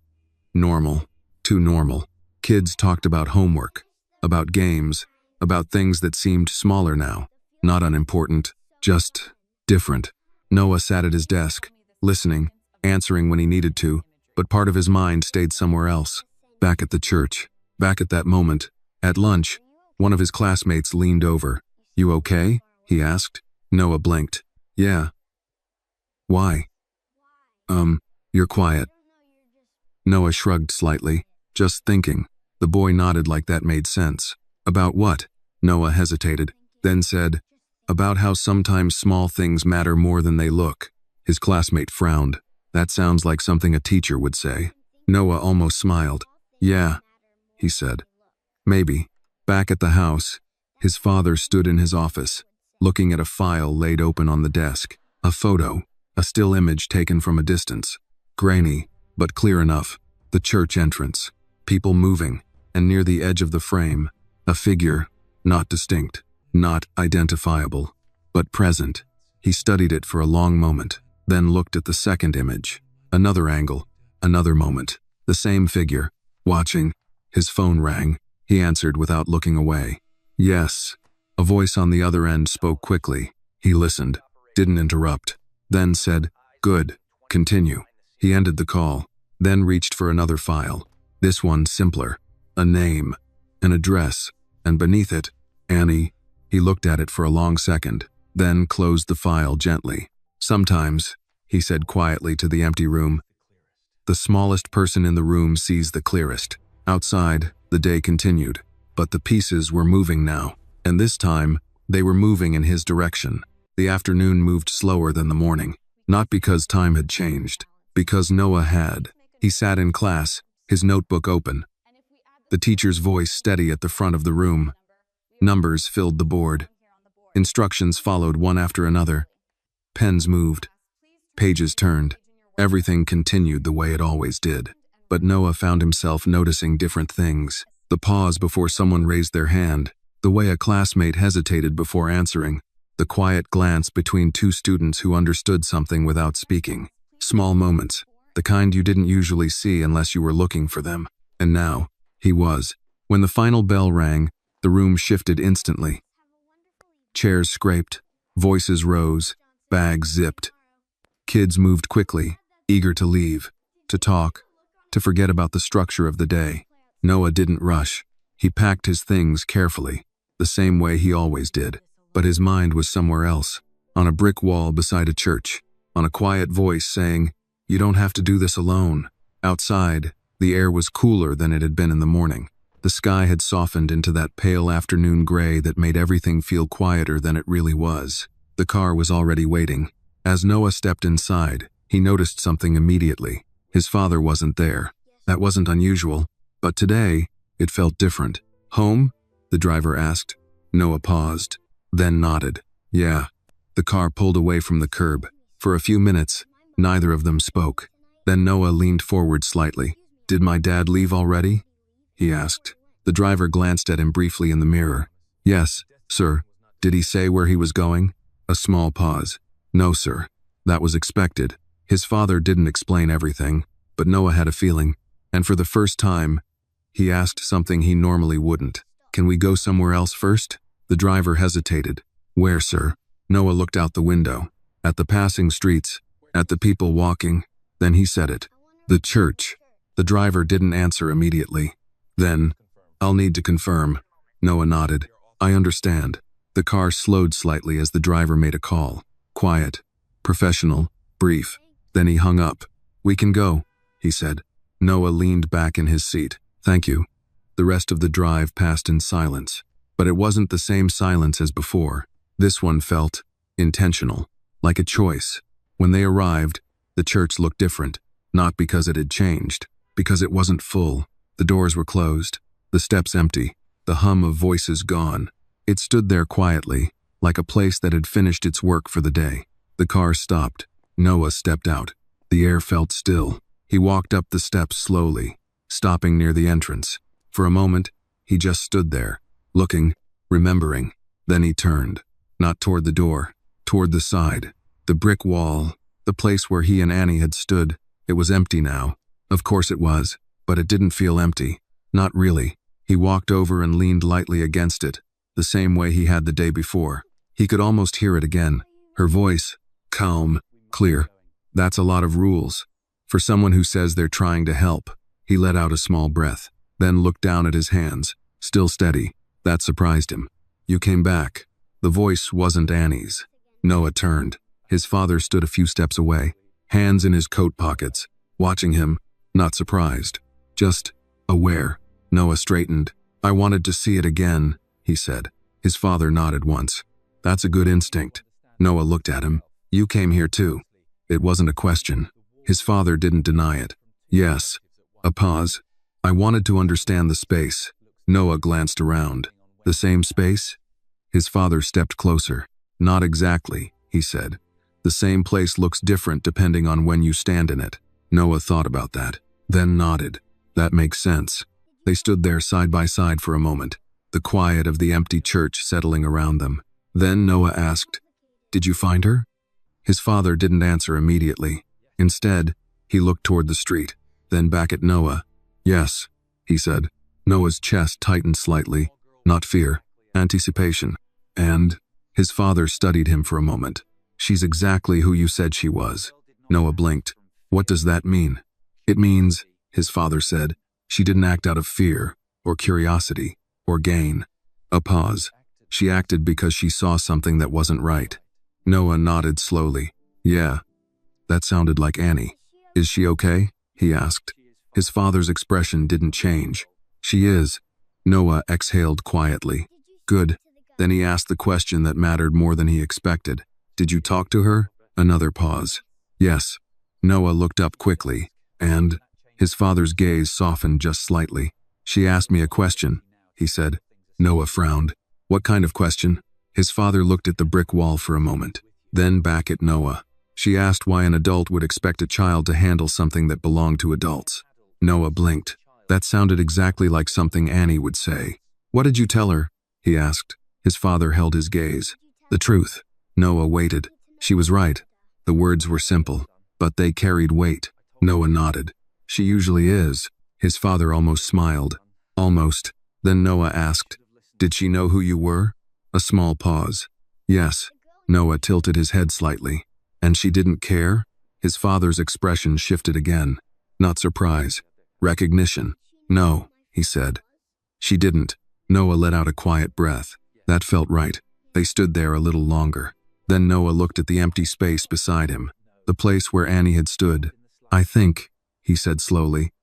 normal, too normal. Kids talked about homework, about games, about things that seemed smaller now, not unimportant, just different. Noah sat at his desk, listening, answering when he needed to, but part of his mind stayed somewhere else. Back at the church, back at that moment. At lunch, one of his classmates leaned over. "You okay?" he asked. Noah blinked. Yeah. Why? You're quiet. Noah shrugged slightly. Just thinking. The boy nodded like that made sense. About what? Noah hesitated, then said, about how sometimes small things matter more than they look. His classmate frowned. That sounds like something a teacher would say. Noah almost smiled. Yeah, he said. Maybe. Back at the house, his father stood in his office, looking at a file laid open on the desk. A photo, a still image taken from a distance. Grainy, but clear enough. The church entrance. People moving, and near the edge of the frame, a figure, not distinct, not identifiable, but present. He studied it for a long moment, then looked at the second image. Another angle, another moment. The same figure, watching. His phone rang. He answered without looking away. Yes. A voice on the other end spoke quickly. He listened, didn't interrupt, then said, Good, continue. He ended the call, then reached for another file. This one simpler. A name, an address, and beneath it, Annie. He looked at it for a long second, then closed the file gently. Sometimes, he said quietly to the empty room, the smallest person in the room sees the clearest. Outside, the day continued, but the pieces were moving now, and this time, they were moving in his direction. The afternoon moved slower than the morning, not because time had changed, because Noah had. He sat in class, his notebook open, the teacher's voice steady at the front of the room. Numbers filled the board. Instructions followed one after another. Pens moved. Pages turned. Everything continued the way it always did. But Noah found himself noticing different things. The pause before someone raised their hand, the way a classmate hesitated before answering, the quiet glance between two students who understood something without speaking. Small moments, the kind you didn't usually see unless you were looking for them. And now, he was. When the final bell rang, the room shifted instantly. Chairs scraped, voices rose, bags zipped. Kids moved quickly, eager to leave, to talk, to forget about the structure of the day. Noah didn't rush. He packed his things carefully, the same way he always did. But his mind was somewhere else, on a brick wall beside a church, on a quiet voice saying, You don't have to do this alone. Outside, the air was cooler than it had been in the morning. The sky had softened into that pale afternoon gray that made everything feel quieter than it really was. The car was already waiting. As Noah stepped inside, he noticed something immediately. His father wasn't there. That wasn't unusual, but today, it felt different. Home? The driver asked. Noah paused, then nodded. Yeah. The car pulled away from the curb. For a few minutes, neither of them spoke. Then Noah leaned forward slightly. Did my dad leave already? He asked. The driver glanced at him briefly in the mirror. Yes, sir. Did he say where he was going? A small pause. No, sir. That was expected. His father didn't explain everything, but Noah had a feeling, and for the first time, he asked something he normally wouldn't. Can we go somewhere else first? The driver hesitated. Where, sir? Noah looked out the window. At the passing streets, at the people walking. Then he said it. The church. The driver didn't answer immediately. Then, I'll need to confirm. Noah nodded. I understand. The car slowed slightly as the driver made a call. Quiet, professional, brief. Then he hung up. We can go, he said. Noah leaned back in his seat. Thank you. The rest of the drive passed in silence. But it wasn't the same silence as before. This one felt intentional, like a choice. When they arrived, the church looked different. Not because it had changed, because it wasn't full. The doors were closed, the steps empty, the hum of voices gone. It stood there quietly, like a place that had finished its work for the day. The car stopped. Noah stepped out. The air felt still. He walked up the steps slowly, stopping near the entrance. For a moment, he just stood there, looking, remembering. Then he turned, not toward the door, toward the side. The brick wall, the place where he and Annie had stood, it was empty now. Of course it was, but it didn't feel empty. Not really. He walked over and leaned lightly against it, the same way he had the day before. He could almost hear it again. Her voice, calm, clear. That's a lot of rules. For someone who says they're trying to help. He let out a small breath, then looked down at his hands, still steady. That surprised him. You came back. The voice wasn't Annie's. Noah turned. His father stood a few steps away, hands in his coat pockets, watching him, not surprised, just aware. Noah straightened. "I wanted to see it again," he said. His father nodded once. "That's a good instinct." Noah looked at him. "You came here too." It wasn't a question. His father didn't deny it. "Yes." A pause. "I wanted to understand the space." Noah glanced around. "The same space?" His father stepped closer. "Not exactly," he said. "The same place looks different depending on when you stand in it." Noah thought about that, then nodded. "That makes sense." They stood there side by side for a moment, the quiet of the empty church settling around them. Then Noah asked, "Did you find her?" His father didn't answer immediately. Instead, he looked toward the street, then back at Noah. "Yes," he said. Noah's chest tightened slightly, not fear, anticipation. "And?" His father studied him for a moment. "She's exactly who you said she was." Noah blinked. "What does that mean?" "It means," his father said, "she didn't act out of fear, or curiosity, or gain." A pause. "She acted because she saw something that wasn't right." Noah nodded slowly. "Yeah, that sounded like Annie." "Is she okay?" he asked. His father's expression didn't change. "She is." Noah exhaled quietly. "Good." Then he asked the question that mattered more than he expected. "Did you talk to her?" Another pause. "Yes." Noah looked up quickly, and his father's gaze softened just slightly. "She asked me a question," he said. Noah frowned. "What kind of question?" His father looked at the brick wall for a moment, then back at Noah. "She asked why an adult would expect a child to handle something that belonged to adults." Noah blinked. That sounded exactly like something Annie would say. "What did you tell her?" he asked. His father held his gaze. "The truth." Noah waited. "She was right." The words were simple, but they carried weight. Noah nodded. "She usually is." His father almost smiled. "Almost." Then Noah asked, "Did she know who you were?" A small pause. "Yes." Noah tilted his head slightly. "And she didn't care?" His father's expression shifted again. Not surprise. Recognition. "No," he said. "She didn't." Noah let out a quiet breath. That felt right. They stood there a little longer. Then Noah looked at the empty space beside him, the place where Annie had stood. "I think," he said slowly,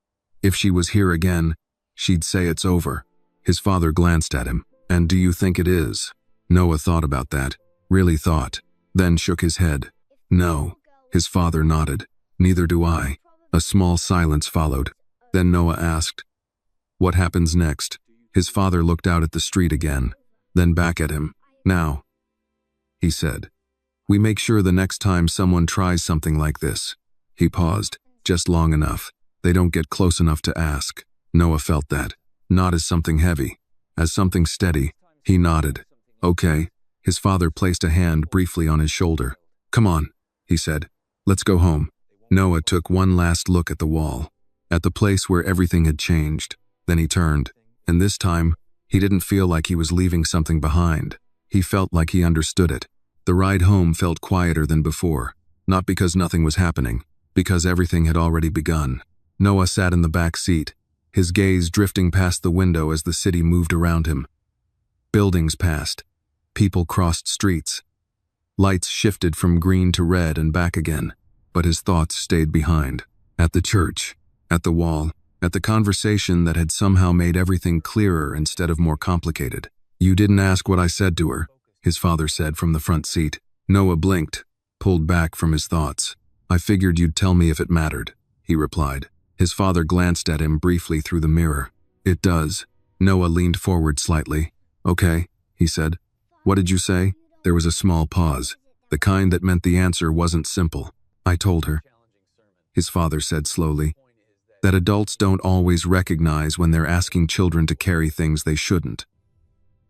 "if she was here again, she'd say it's over." His father glanced at him. "And do you think it is?" Noah thought about that, really thought, then shook his head. "No." His father nodded. "Neither do I." A small silence followed. Then Noah asked, "What happens next?" His father looked out at the street again, then back at him. "Now," he said, "we make sure the next time someone tries something like this." He paused, just long enough. They don't get close enough to ask. Noah felt that, not as something heavy, as something steady. He nodded. "Okay." His father placed a hand briefly on his shoulder. "Come on," he said. "Let's go home." Noah took one last look at the wall, at the place where everything had changed. Then he turned, and this time, he didn't feel like he was leaving something behind. He felt like he understood it. The ride home felt quieter than before, not because nothing was happening, because everything had already begun. Noah sat in the back seat, his gaze drifting past the window as the city moved around him. Buildings passed. People crossed streets. Lights shifted from green to red and back again, but his thoughts stayed behind. At the church, at the wall, at the conversation that had somehow made everything clearer instead of more complicated. "You didn't ask what I said to her," his father said from the front seat. Noah blinked, pulled back from his thoughts. "I figured you'd tell me if it mattered," he replied. His father glanced at him briefly through the mirror. "It does." Noah leaned forward slightly. "Okay," he said. "What did you say?" There was a small pause, the kind that meant the answer wasn't simple. "I told her," his father said slowly, "that adults don't always recognize when they're asking children to carry things they shouldn't."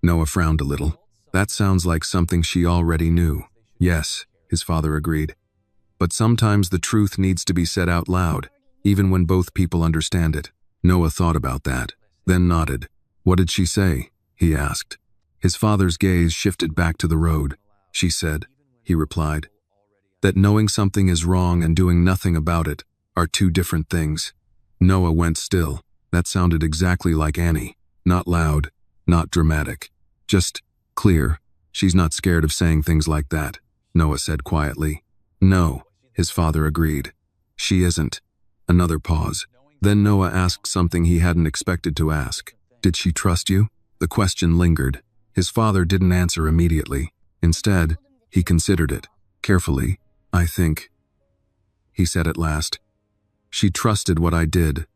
Noah frowned a little. "That sounds like something she already knew." "Yes," his father agreed. "But sometimes the truth needs to be said out loud, even when both people understand it." Noah thought about that, then nodded. "What did she say?" he asked. His father's gaze shifted back to the road. "She said," he replied, "that knowing something is wrong and doing nothing about it are two different things." Noah went still. That sounded exactly like Annie. Not loud, not dramatic, just clear. She's not scared of saying things like that, Noah said quietly. No, his father agreed. She isn't. Another pause. Then Noah asked something he hadn't expected to ask. Did she trust you? The question lingered. His father didn't answer immediately. Instead, he considered it. Carefully. I think, he said at last. She trusted what I did.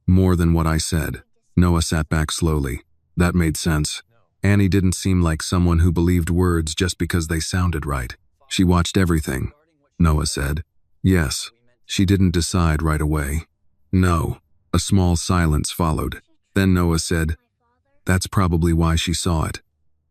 More than what I said. Noah sat back slowly. That made sense. Annie didn't seem like someone who believed words just because they sounded right. She watched everything, Noah said. Yes. She didn't decide right away. No. A small silence followed. Then Noah said, that's probably why she saw it.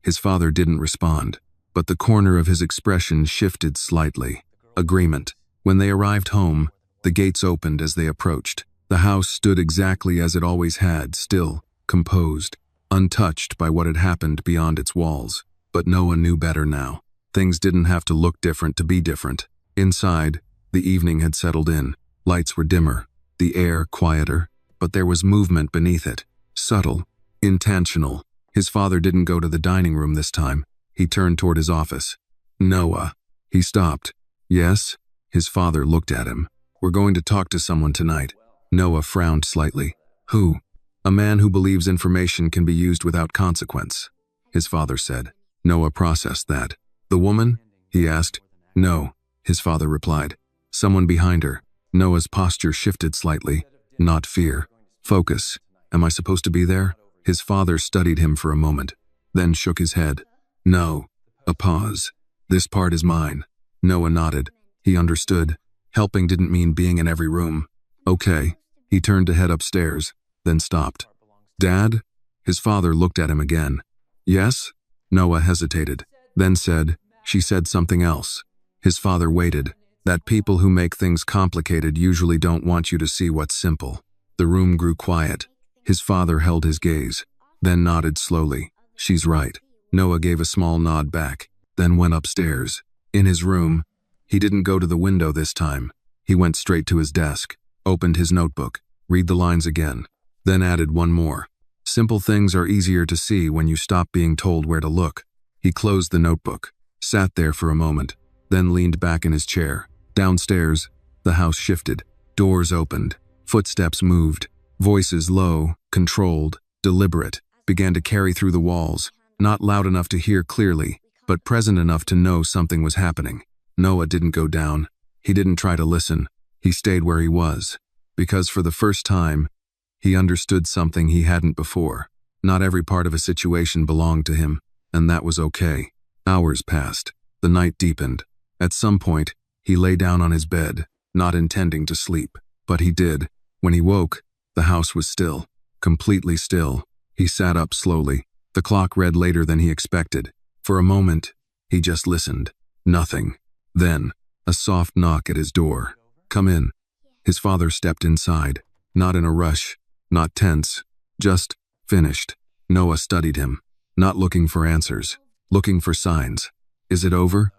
His father didn't respond, but the corner of his expression shifted slightly. Agreement. When they arrived home, the gates opened as they approached. The house stood exactly as it always had, still, composed, untouched by what had happened beyond its walls. But Noah knew better now. Things didn't have to look different to be different. Inside, the evening had settled in. Lights were dimmer, the air quieter, but there was movement beneath it. Subtle, intentional. His father didn't go to the dining room this time. He turned toward his office. Noah. He stopped. Yes? His father looked at him. We're going to talk to someone tonight. Noah frowned slightly. Who? A man who believes information can be used without consequence, his father said. Noah processed that. The woman? He asked. No, his father replied. Someone behind her. Noah's posture shifted slightly. Not fear. Focus. Am I supposed to be there? His father studied him for a moment, then shook his head. No. A pause. This part is mine. Noah nodded. He understood. Helping didn't mean being in every room. Okay. He turned to head upstairs, then stopped. Dad? His father looked at him again. Yes? Noah hesitated, then said, she said something else. His father waited. That people who make things complicated usually don't want you to see what's simple. The room grew quiet. His father held his gaze, then nodded slowly. She's right. Noah gave a small nod back, then went upstairs. In his room, he didn't go to the window this time. He went straight to his desk, opened his notebook, read the lines again, then added one more. Simple things are easier to see when you stop being told where to look. He closed the notebook, sat there for a moment, then leaned back in his chair. Downstairs, the house shifted. Doors opened. Footsteps moved. Voices low, controlled, deliberate, began to carry through the walls, not loud enough to hear clearly, but present enough to know something was happening. Noah didn't go down. He didn't try to listen. He stayed where he was, because for the first time, he understood something he hadn't before. Not every part of a situation belonged to him, and that was okay. Hours passed. The night deepened. At some point, he lay down on his bed, not intending to sleep, but he did. When he woke, the house was still, completely still. He sat up slowly. The clock read later than he expected. For a moment, he just listened. Nothing. Then, a soft knock at his door. Come in. His father stepped inside, not in a rush, not tense, just finished. Noah studied him, not looking for answers, looking for signs. Is it over?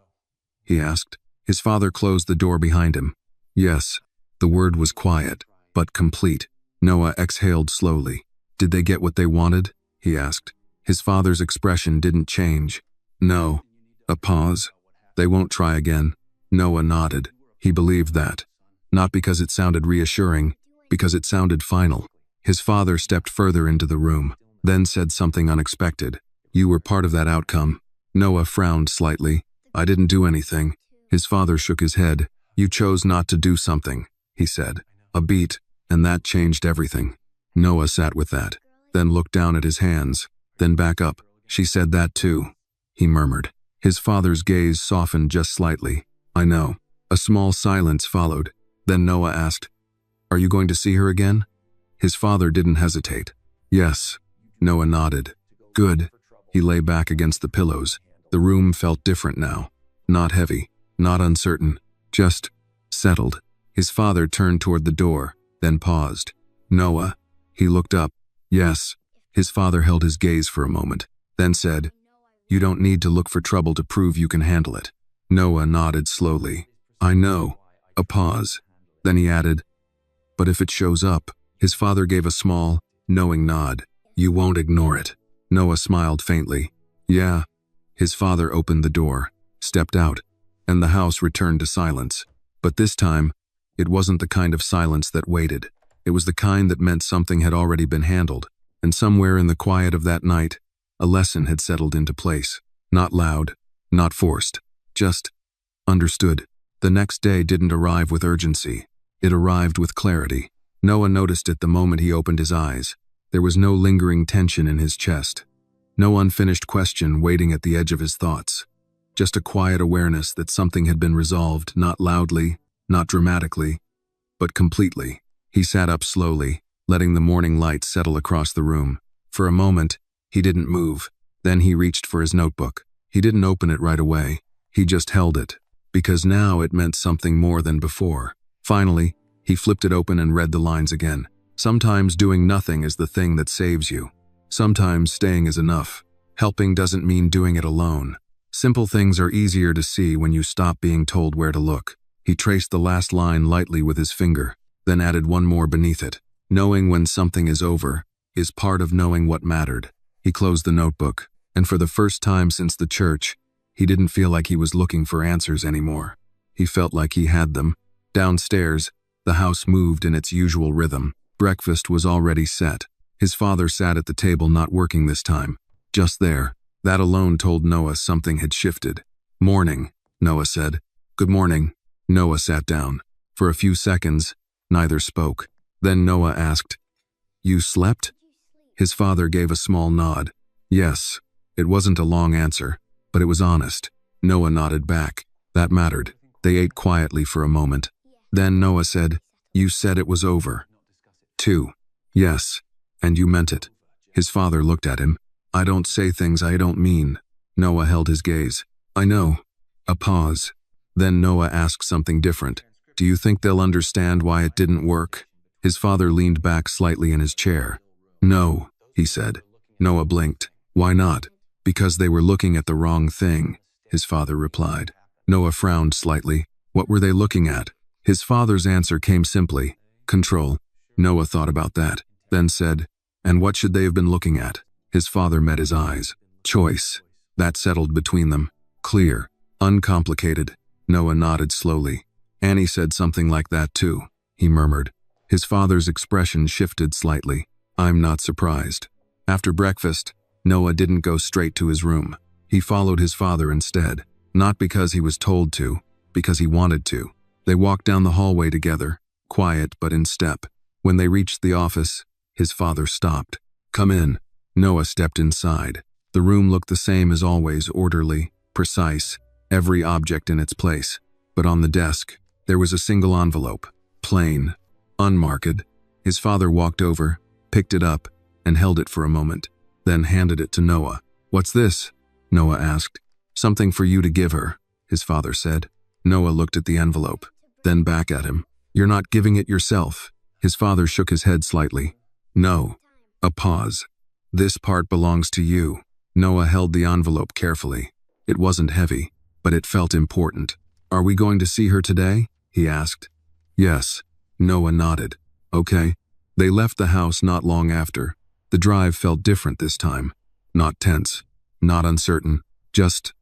He asked. His father closed the door behind him. Yes. The word was quiet, but complete. Noah exhaled slowly. Did they get what they wanted? He asked. His father's expression didn't change. No. A pause. They won't try again. Noah nodded. He believed that. Not because it sounded reassuring, because it sounded final. His father stepped further into the room, then said something unexpected. You were part of that outcome. Noah frowned slightly. I didn't do anything. His father shook his head. You chose not to do something, he said. A beat, and that changed everything. Noah sat with that, then looked down at his hands, then back up. She said that too, he murmured. His father's gaze softened just slightly. I know. A small silence followed. Then Noah asked, Are you going to see her again? His father didn't hesitate. Yes. Noah nodded. Good. He lay back against the pillows. The room felt different now. Not heavy, not uncertain, just settled. His father turned toward the door, then paused. Noah. He looked up. Yes. His father held his gaze for a moment, then said, You don't need to look for trouble to prove you can handle it. Noah nodded slowly. I know. A pause. Then he added, But if it shows up, his father gave a small, knowing nod. You won't ignore it. Noah smiled faintly. Yeah. His father opened the door, stepped out, and the house returned to silence. But this time, it wasn't the kind of silence that waited. It was the kind that meant something had already been handled, and somewhere in the quiet of that night, a lesson had settled into place. Not loud, not forced, just understood. The next day didn't arrive with urgency. It arrived with clarity. Noah noticed it the moment he opened his eyes. There was no lingering tension in his chest. No unfinished question waiting at the edge of his thoughts. Just a quiet awareness that something had been resolved, not loudly, not dramatically, but completely. He sat up slowly, letting the morning light settle across the room. For a moment, he didn't move. Then he reached for his notebook. He didn't open it right away. He just held it, because now it meant something more than before. Finally, he flipped it open and read the lines again. Sometimes doing nothing is the thing that saves you. Sometimes staying is enough. Helping doesn't mean doing it alone. Simple things are easier to see when you stop being told where to look. He traced the last line lightly with his finger, then added one more beneath it. Knowing when something is over is part of knowing what mattered. He closed the notebook, and for the first time since the church, he didn't feel like he was looking for answers anymore. He felt like he had them. Downstairs, the house moved in its usual rhythm. Breakfast was already set. His father sat at the table, not working this time. Just there. That alone told Noah something had shifted. "Morning," Noah said. "Good morning." Noah sat down. For a few seconds, neither spoke. Then Noah asked, "You slept?" His father gave a small nod. "Yes." It wasn't a long answer, but it was honest. Noah nodded back. That mattered. They ate quietly for a moment. Then Noah said, "You said it was over." "Two." "Yes, and you meant it." His father looked at him. "I don't say things I don't mean." Noah held his gaze. "I know." A pause. Then Noah asked something different. "Do you think they'll understand why it didn't work?" His father leaned back slightly in his chair. "No," he said. Noah blinked. "Why not?" "Because they were looking at the wrong thing," his father replied. Noah frowned slightly. What were they looking at? His father's answer came simply, "Control." Noah thought about that, then said, "And what should they have been looking at?" His father met his eyes. "Choice." That settled between them. Clear. Uncomplicated. Noah nodded slowly. "Annie said something like that too," he murmured. His father's expression shifted slightly. "I'm not surprised." After breakfast, Noah didn't go straight to his room. He followed his father instead. Not because he was told to, because he wanted to. They walked down the hallway together, quiet but in step. When they reached the office, his father stopped. "Come in." Noah stepped inside. The room looked the same as always, orderly, precise, every object in its place. But on the desk, there was a single envelope, plain, unmarked. His father walked over, picked it up, and held it for a moment, then handed it to Noah. "What's this?" Noah asked. "Something for you to give her," his father said. Noah looked at the envelope, then back at him. "You're not giving it yourself." His father shook his head slightly. "No." A pause. "This part belongs to you." Noah held the envelope carefully. It wasn't heavy, but it felt important. "Are we going to see her today?" he asked. "Yes." Noah nodded. "Okay." They left the house not long after. The drive felt different this time. Not tense, not uncertain, just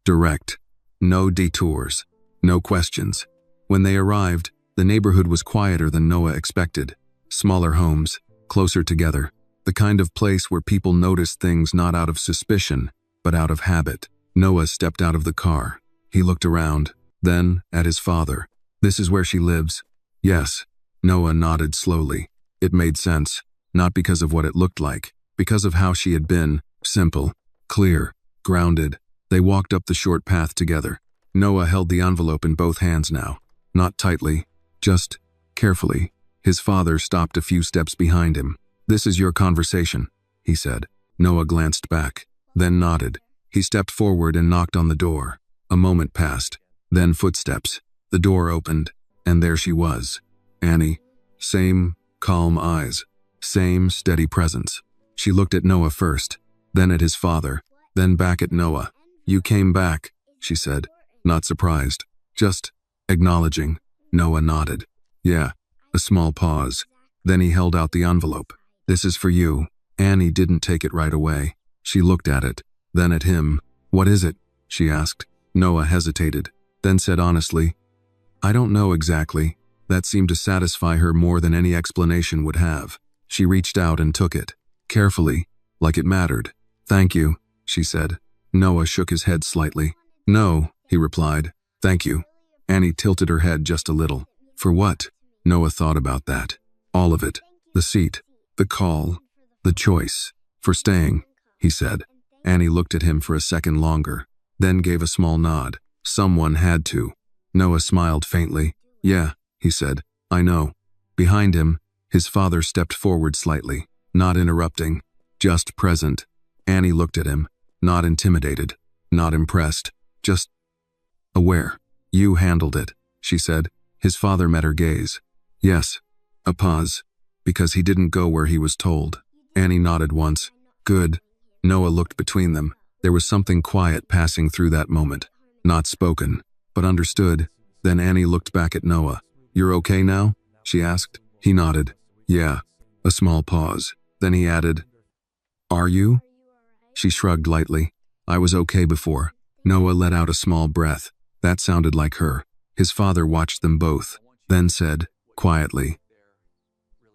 direct. No detours, no questions. When they arrived, the neighborhood was quieter than Noah expected. Smaller homes, closer together. The kind of place where people noticed things not out of suspicion, but out of habit. Noah stepped out of the car. He looked around, then at his father. "This is where she lives?" "Yes." Noah nodded slowly. It made sense, not because of what it looked like, because of how she had been, simple, clear, grounded. They walked up the short path together. Noah held the envelope in both hands now, not tightly, just carefully. His father stopped a few steps behind him. "This is your conversation," he said. Noah glanced back, then nodded. He stepped forward and knocked on the door. A moment passed, then footsteps. The door opened, and there she was. Annie. Same calm eyes, same steady presence. She looked at Noah first, then at his father, then back at Noah. "You came back," she said, not surprised, just acknowledging. Noah nodded. "Yeah." A small pause. Then he held out the envelope. "This is for you." Annie didn't take it right away. She looked at it, then at him. "What is it?" she asked. Noah hesitated, then said honestly, "I don't know exactly." That seemed to satisfy her more than any explanation would have. She reached out and took it, carefully, like it mattered. "Thank you," she said. Noah shook his head slightly. "No," he replied. "Thank you." Annie tilted her head just a little. "For what?" Noah thought about that. "All of it. The seat, the call, the choice. For staying," he said. Annie looked at him for a second longer, then gave a small nod. "Someone had to." Noah smiled faintly. "Yeah," he said. "I know." Behind him, his father stepped forward slightly, not interrupting, just present. Annie looked at him, not intimidated, not impressed, just aware. "You handled it," she said. His father met her gaze. "Yes." A pause. "Because he didn't go where he was told." Annie nodded once. "Good." Noah looked between them. There was something quiet passing through that moment. Not spoken, but understood. Then Annie looked back at Noah. "You're okay now?" she asked. He nodded. "Yeah." A small pause. Then he added, "Are you?" She shrugged lightly. "I was okay before." Noah let out a small breath. That sounded like her. His father watched them both, then said, quietly,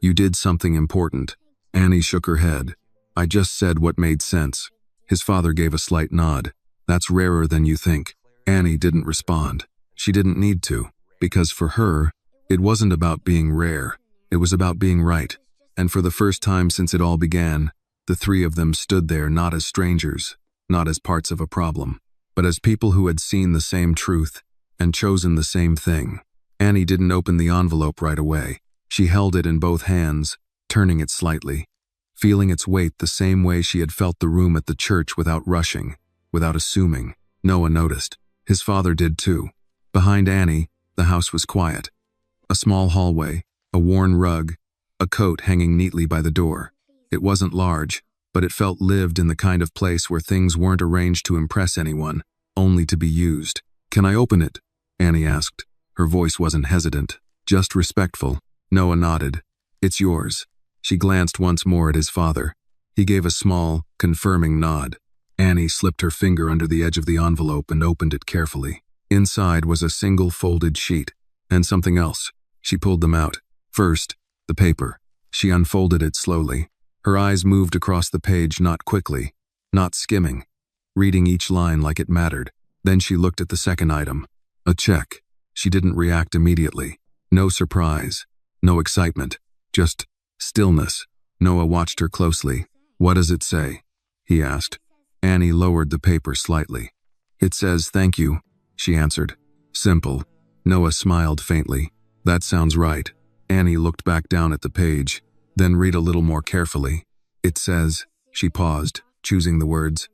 "You did something important." Annie shook her head. "I just said what made sense." His father gave a slight nod. "That's rarer than you think." Annie didn't respond. She didn't need to, because for her, it wasn't about being rare. It was about being right. And for the first time since it all began, the three of them stood there not as strangers, not as parts of a problem, but as people who had seen the same truth and chosen the same thing. Annie didn't open the envelope right away. She held it in both hands, turning it slightly, feeling its weight the same way she had felt the room at the church without rushing, without assuming. Noah noticed. His father did too. Behind Annie, the house was quiet. A small hallway, a worn rug, a coat hanging neatly by the door. It wasn't large, but it felt lived in the kind of place where things weren't arranged to impress anyone, only to be used. "Can I open it?" Annie asked. Her voice wasn't hesitant, just respectful. Noah nodded. "It's yours." She glanced once more at his father. He gave a small, confirming nod. Annie slipped her finger under the edge of the envelope and opened it carefully. Inside was a single folded sheet, and something else. She pulled them out. First, the paper. She unfolded it slowly. Her eyes moved across the page not quickly, not skimming, reading each line like it mattered. Then she looked at the second item. A check. She didn't react immediately. No surprise. No excitement. Just stillness. Noah watched her closely. "What does it say?" he asked. Annie lowered the paper slightly. "It says thank you," she answered. "Simple." Noah smiled faintly. "That sounds right." Annie looked back down at the page, then read a little more carefully. "It says," she paused, choosing the words,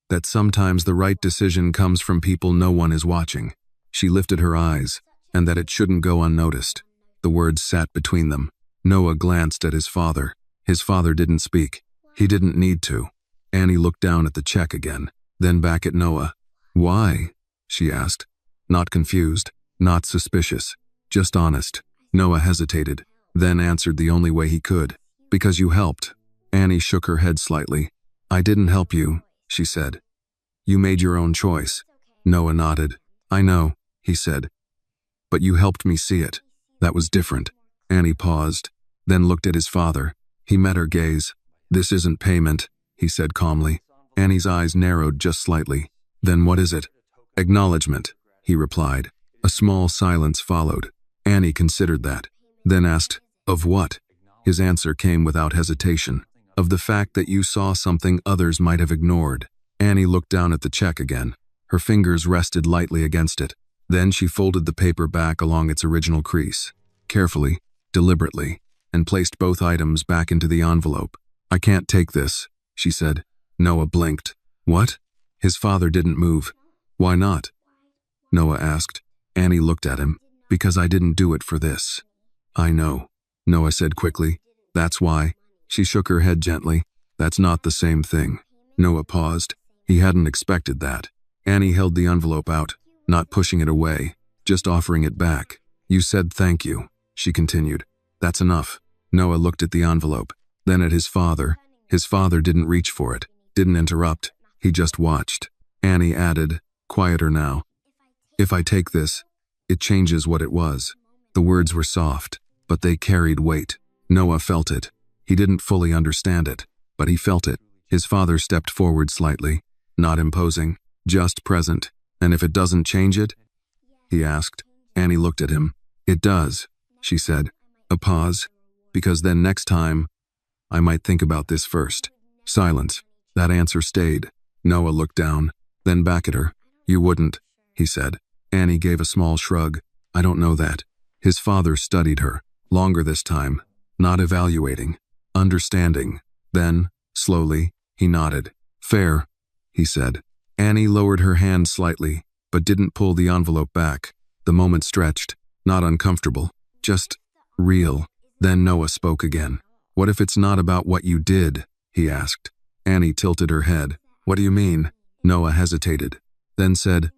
"that sometimes the right decision comes from people no one is watching." She lifted her eyes, and that it shouldn't go unnoticed. The words sat between them. Noah glanced at his father. His father didn't speak. He didn't need to. Annie looked down at the check again, then back at Noah. "Why?" she asked. Not confused, not suspicious, just honest. Noah hesitated, then answered the only way he could. "Because you helped." Annie shook her head slightly. "I didn't help you," she said. "You made your own choice." Noah nodded. "I know," he said. "But you helped me see it. That was different." Annie paused, then looked at his father. He met her gaze. "This isn't payment," he said calmly. Annie's eyes narrowed just slightly. "Then what is it?" "Acknowledgement," he replied. A small silence followed. Annie considered that, then asked, "Of what?" His answer came without hesitation. "Of the fact that you saw something others might have ignored." Annie looked down at the check again. Her fingers rested lightly against it. Then she folded the paper back along its original crease, carefully, deliberately, and placed both items back into the envelope. "I can't take this," she said. Noah blinked. "What?" His father didn't move. "Why not?" Noah asked. Annie looked at him. "Because I didn't do it for this." "I know," Noah said quickly. "That's why." She shook her head gently. "That's not the same thing." Noah paused. He hadn't expected that. Annie held the envelope out, not pushing it away, just offering it back. "You said thank you," she continued. "That's enough." Noah looked at the envelope, then at his father. His father didn't reach for it, didn't interrupt. He just watched. Annie added, quieter now. If I take this, it changes what it was. The words were soft, but they carried weight. Noah felt it. He didn't fully understand it, but he felt it. His father stepped forward slightly, not imposing, just present. And if it doesn't change it? He asked. Annie looked at him. It does, she said. A pause. Because then next time, I might think about this first. Silence. That answer stayed. Noah looked down, then back at her. You wouldn't, he said. Annie gave a small shrug. I don't know that. His father studied her, longer this time, not evaluating, understanding. Then, slowly, he nodded. Fair, he said. Annie lowered her hand slightly, but didn't pull the envelope back. The moment stretched, not uncomfortable, just real. Then Noah spoke again. What if it's not about what you did? He asked. Annie tilted her head. What do you mean? Noah hesitated, then said,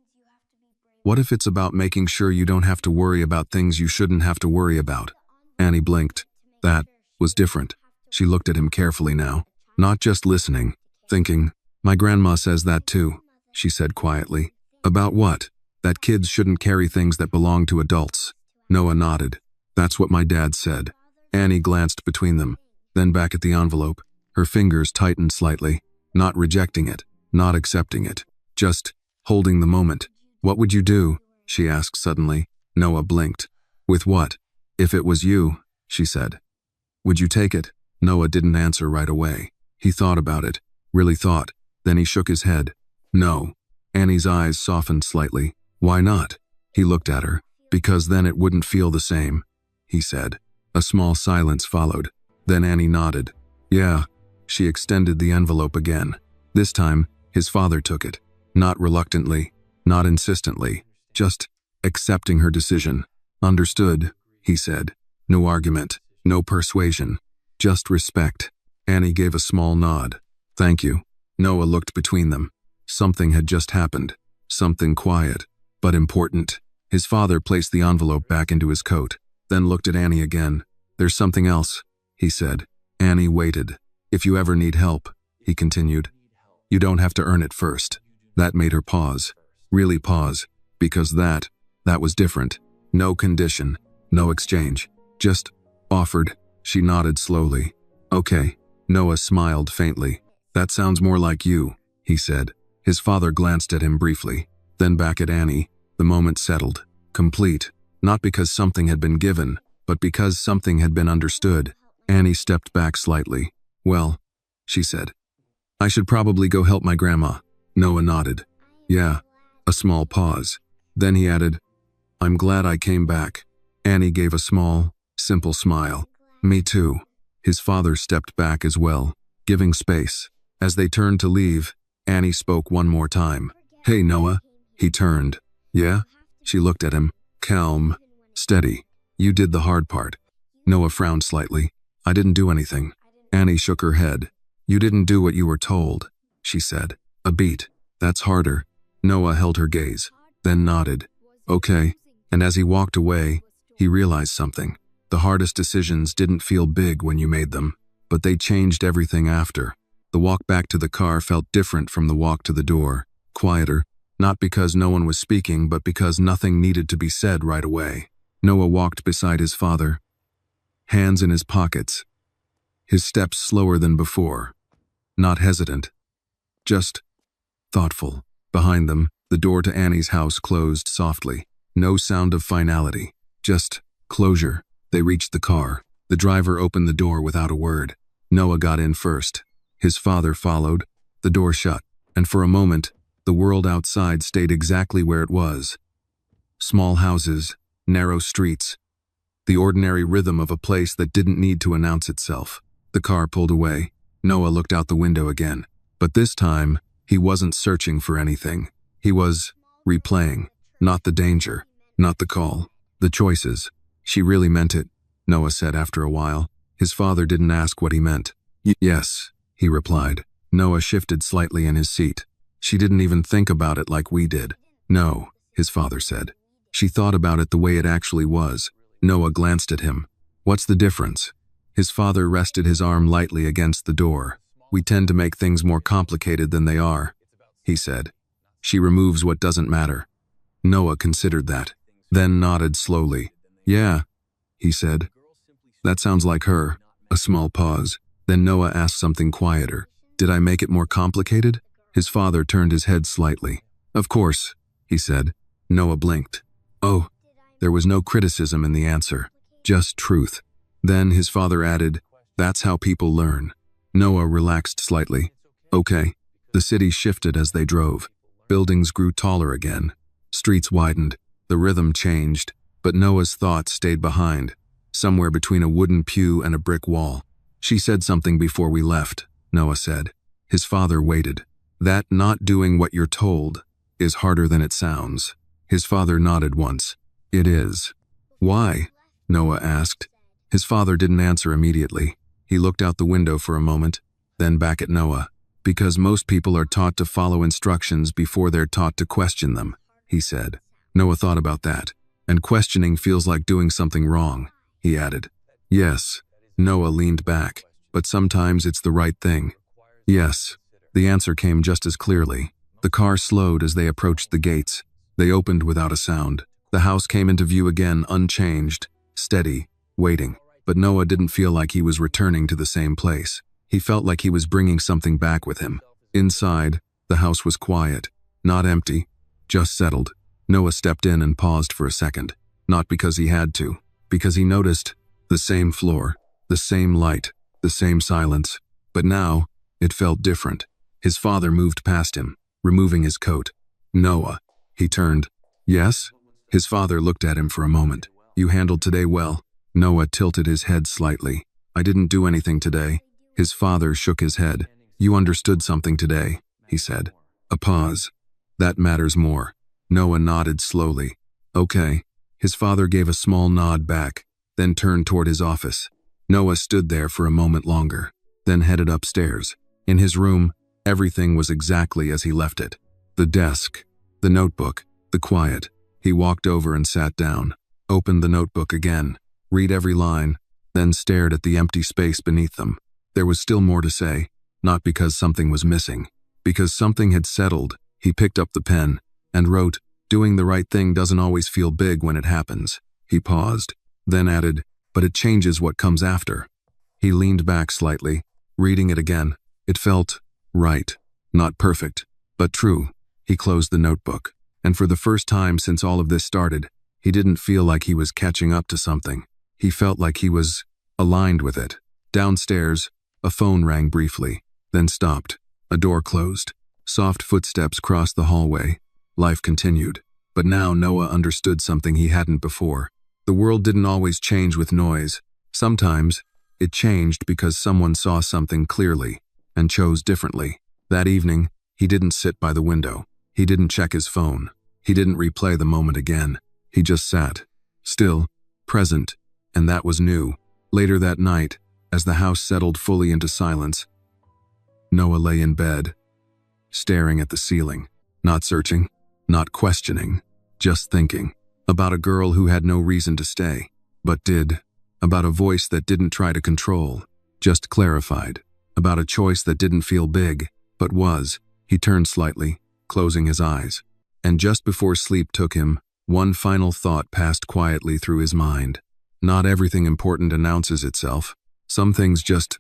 what if it's about making sure you don't have to worry about things you shouldn't have to worry about? Annie blinked. That was different. She looked at him carefully now, not just listening, thinking. My grandma says that too, she said quietly. About what? That kids shouldn't carry things that belong to adults. Noah nodded. That's what my dad said. Annie glanced between them, then back at the envelope. Her fingers tightened slightly, not rejecting it, not accepting it, just holding the moment. What would you do? She asked suddenly. Noah blinked. With what? If it was you, she said. Would you take it? Noah didn't answer right away. He thought about it, really thought. Then he shook his head. No. Annie's eyes softened slightly. Why not? He looked at her. Because then it wouldn't feel the same, he said. A small silence followed. Then Annie nodded. Yeah. She extended the envelope again. This time, his father took it. Not reluctantly, not insistently, just accepting her decision. Understood, he said. No argument, no persuasion, just respect. Annie gave a small nod. Thank you. Noah looked between them. Something had just happened. Something quiet, but important. His father placed the envelope back into his coat, then looked at Annie again. There's something else, he said. Annie waited. If you ever need help, he continued, you don't have to earn it first. That made her pause. Really pause, because that was different. No condition, no exchange. Just offered. She nodded slowly. Okay. Noah smiled faintly. That sounds more like you, he said. His father glanced at him briefly, then back at Annie. The moment settled. Complete. Not because something had been given, but because something had been understood. Annie stepped back slightly. Well, she said. I should probably go help my grandma. Noah nodded. Yeah. A small pause. Then he added, I'm glad I came back. Annie gave a small, simple smile. Me too. His father stepped back as well, giving space. As they turned to leave, Annie spoke one more time. Hey, Noah. He turned. Yeah? She looked at him. Calm. Steady. You did the hard part. Noah frowned slightly. I didn't do anything. Annie shook her head. You didn't do what you were told, she said. A beat. That's harder. Noah held her gaze, then nodded. Okay. And as he walked away, he realized something. The hardest decisions didn't feel big when you made them, but they changed everything after. The walk back to the car felt different from the walk to the door. Quieter, not because no one was speaking, but because nothing needed to be said right away. Noah walked beside his father, hands in his pockets, his steps slower than before. Not hesitant, just thoughtful. Behind them, the door to Annie's house closed softly. No sound of finality, just closure. They reached the car. The driver opened the door without a word. Noah got in first. His father followed. The door shut, and for a moment, the world outside stayed exactly where it was. Small houses, narrow streets, the ordinary rhythm of a place that didn't need to announce itself. The car pulled away. Noah looked out the window again. But this time, he wasn't searching for anything. He was replaying. Not the danger, not the call, the choices. She really meant it, Noah said after a while. His father didn't ask what he meant. Yes, he replied. Noah shifted slightly in his seat. She didn't even think about it like we did. No, his father said. She thought about it the way it actually was. Noah glanced at him. What's the difference? His father rested his arm lightly against the door. We tend to make things more complicated than they are, he said. She removes what doesn't matter. Noah considered that, then nodded slowly. Yeah, he said. That sounds like her. A small pause. Then Noah asked something quieter. Did I make it more complicated? His father turned his head slightly. Of course, he said. Noah blinked. Oh, there was no criticism in the answer, just truth. Then his father added, that's how people learn. Noah relaxed slightly. Okay. The city shifted as they drove. Buildings grew taller again. Streets widened. The rhythm changed, but Noah's thoughts stayed behind, somewhere between a wooden pew and a brick wall. She said something before we left, Noah said. His father waited. That not doing what you're told is harder than it sounds. His father nodded once. It is. Why? Noah asked. His father didn't answer immediately. He looked out the window for a moment, then back at Noah. Because most people are taught to follow instructions before they're taught to question them, he said. Noah thought about that. And questioning feels like doing something wrong, he added. Yes. Noah leaned back. But sometimes it's the right thing. Yes. The answer came just as clearly. The car slowed as they approached the gates. They opened without a sound. The house came into view again, unchanged, steady, waiting. But Noah didn't feel like he was returning to the same place. He felt like he was bringing something back with him. Inside, the house was quiet, not empty, just settled. Noah stepped in and paused for a second. Not because he had to, because he noticed the same floor, the same light, the same silence. But now, it felt different. His father moved past him, removing his coat. Noah. He turned. Yes? His father looked at him for a moment. You handled today well. Noah tilted his head slightly. I didn't do anything today. His father shook his head. You understood something today, he said. A pause. That matters more. Noah nodded slowly. Okay. His father gave a small nod back, then turned toward his office. Noah stood there for a moment longer, then headed upstairs. In his room, everything was exactly as he left it. The desk, the notebook, the quiet. He walked over and sat down, opened the notebook again, read every line, then stared at the empty space beneath them. There was still more to say, not because something was missing. Because something had settled, he picked up the pen and wrote, doing the right thing doesn't always feel big when it happens. He paused, then added, but it changes what comes after. He leaned back slightly, reading it again. It felt right, not perfect, but true. He closed the notebook, and for the first time since all of this started, he didn't feel like he was catching up to something. He felt like he was aligned with it. Downstairs, a phone rang briefly, then stopped. A door closed. Soft footsteps crossed the hallway. Life continued. But now Noah understood something he hadn't before. The world didn't always change with noise. Sometimes, it changed because someone saw something clearly and chose differently. That evening, he didn't sit by the window. He didn't check his phone. He didn't replay the moment again. He just sat, still, present, and that was new. Later that night, as the house settled fully into silence, Noah lay in bed, staring at the ceiling, not searching, not questioning, just thinking. About a girl who had no reason to stay, but did. About a voice that didn't try to control, just clarified. About a choice that didn't feel big, but was. He turned slightly, closing his eyes. And just before sleep took him, one final thought passed quietly through his mind. Not everything important announces itself. Some things just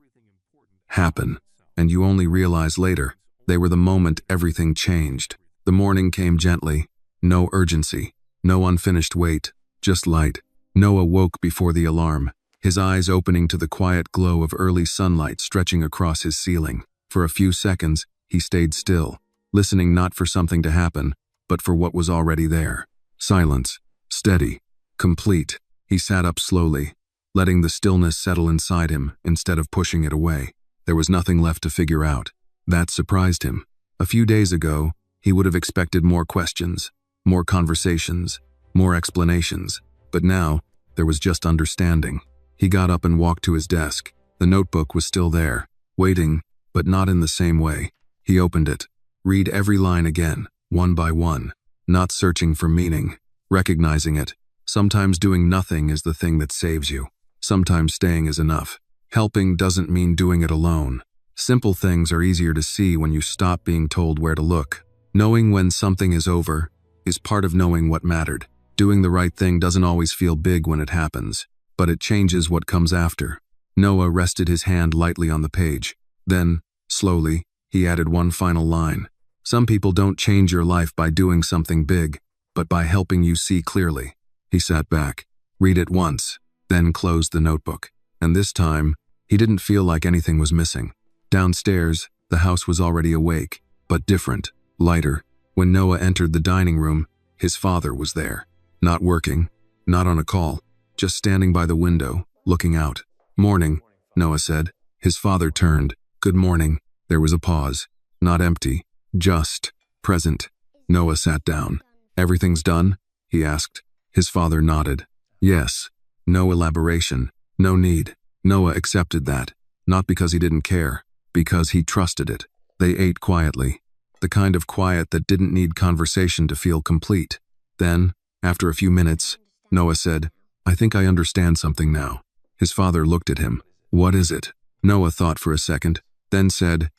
happen, and you only realize later. They were the moment everything changed. The morning came gently, no urgency, no unfinished weight, just light. Noah woke before the alarm, his eyes opening to the quiet glow of early sunlight stretching across his ceiling. For a few seconds, he stayed still, listening not for something to happen, but for what was already there. Silence, steady, complete. He sat up slowly, letting the stillness settle inside him instead of pushing it away. There was nothing left to figure out. That surprised him. A few days ago, he would have expected more questions, more conversations, more explanations. But now, there was just understanding. He got up and walked to his desk. The notebook was still there, waiting, but not in the same way. He opened it. Read every line again, one by one, not searching for meaning, recognizing it. Sometimes doing nothing is the thing that saves you. Sometimes staying is enough. Helping doesn't mean doing it alone. Simple things are easier to see when you stop being told where to look. Knowing when something is over is part of knowing what mattered. Doing the right thing doesn't always feel big when it happens, but it changes what comes after. Noah rested his hand lightly on the page. Then, slowly, he added one final line. Some people don't change your life by doing something big, but by helping you see clearly. He sat back, read it once, then closed the notebook. And this time, he didn't feel like anything was missing. Downstairs, the house was already awake, but different, lighter. When Noah entered the dining room, his father was there. Not working, not on a call, just standing by the window, looking out. "Morning," Noah said. His father turned. "Good morning." There was a pause. Not empty, just present. Noah sat down. "Everything's done?" he asked. His father nodded. "Yes." No elaboration, no need. Noah accepted that, not because he didn't care, because he trusted it. They ate quietly, the kind of quiet that didn't need conversation to feel complete. Then, after a few minutes, Noah said, "I think I understand something now." His father looked at him. "What is it?" Noah thought for a second, then said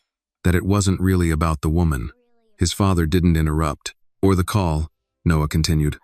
that it wasn't really about the woman. His father didn't interrupt. "Or the call," Noah continued.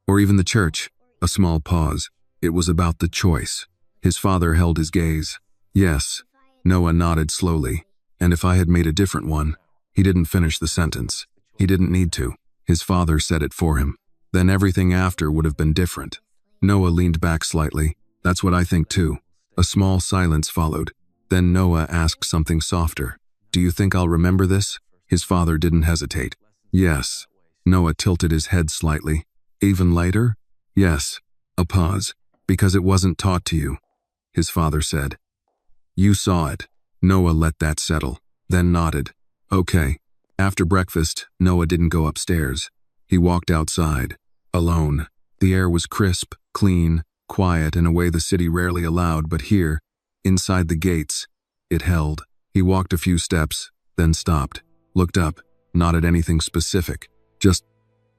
"Or even the church." A small pause. "It was about the choice." His father held his gaze. "Yes." Noah nodded slowly. "And if I had made a different one?" He didn't finish the sentence. He didn't need to. His father said it for him. "Then everything after would have been different." Noah leaned back slightly. "That's what I think too." A small silence followed. Then Noah asked something softer. "Do you think I'll remember this?" His father didn't hesitate. "Yes." Noah tilted his head slightly. "Even later?" "Yes." A pause. "Because it wasn't taught to you," his father said. "You saw it." Noah let that settle, then nodded. "Okay." After breakfast, Noah didn't go upstairs. He walked outside, alone. The air was crisp, clean, quiet in a way the city rarely allowed, but here, inside the gates, it held. He walked a few steps, then stopped, looked up, not at anything specific, just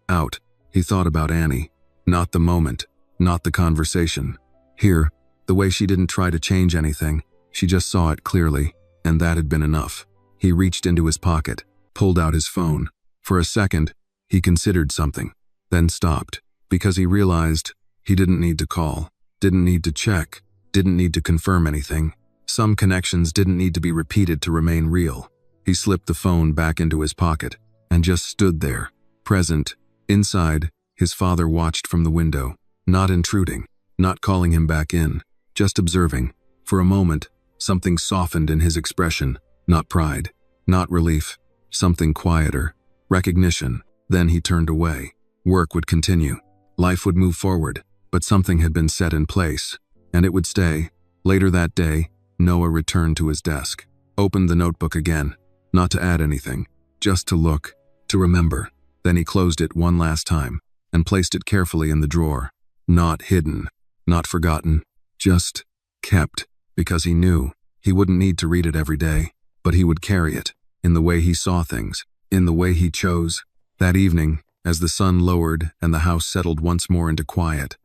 out. He thought about Annie. Not the moment, not the conversation. Here, the way she didn't try to change anything, she just saw it clearly, and that had been enough. He reached into his pocket, pulled out his phone. For a second, he considered something, then stopped, because he realized he didn't need to call, didn't need to check, didn't need to confirm anything. Some connections didn't need to be repeated to remain real. He slipped the phone back into his pocket and just stood there, present. Inside, his father watched from the window, not intruding, not calling him back in, just observing. For a moment, something softened in his expression, not pride, not relief, something quieter, recognition. Then he turned away. Work would continue. Life would move forward, but something had been set in place, and it would stay. Later that day, Noah returned to his desk, opened the notebook again, not to add anything, just to look, to remember. Then he closed it one last time and placed it carefully in the drawer. Not hidden, not forgotten, just kept, because he knew he wouldn't need to read it every day, but he would carry it in the way he saw things, in the way he chose. That evening, as the sun lowered and the house settled once more into quiet,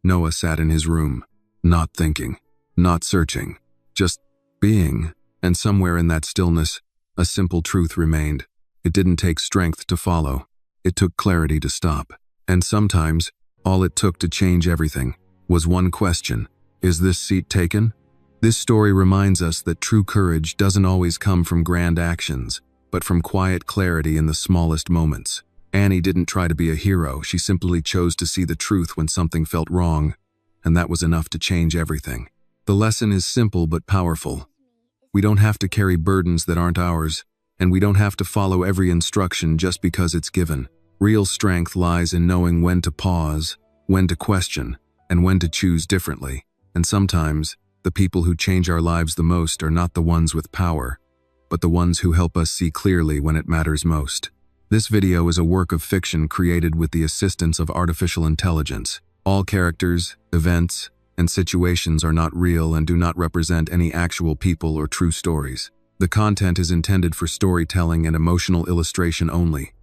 Noah sat in his room, not thinking, not searching, just being, and somewhere in that stillness, a simple truth remained. It didn't take strength to follow. It took clarity to stop. And sometimes, all it took to change everything was one question: is this seat taken? This story reminds us that true courage doesn't always come from grand actions, but from quiet clarity in the smallest moments. Annie didn't try to be a hero, she simply chose to see the truth when something felt wrong, and that was enough to change everything. The lesson is simple but powerful. We don't have to carry burdens that aren't ours, and we don't have to follow every instruction just because it's given. Real strength lies in knowing when to pause, when to question, and when to choose differently. And sometimes, the people who change our lives the most are not the ones with power, but the ones who help us see clearly when it matters most. This video is a work of fiction created with the assistance of artificial intelligence. All characters, events, and situations are not real and do not represent any actual people or true stories. The content is intended for storytelling and emotional illustration only.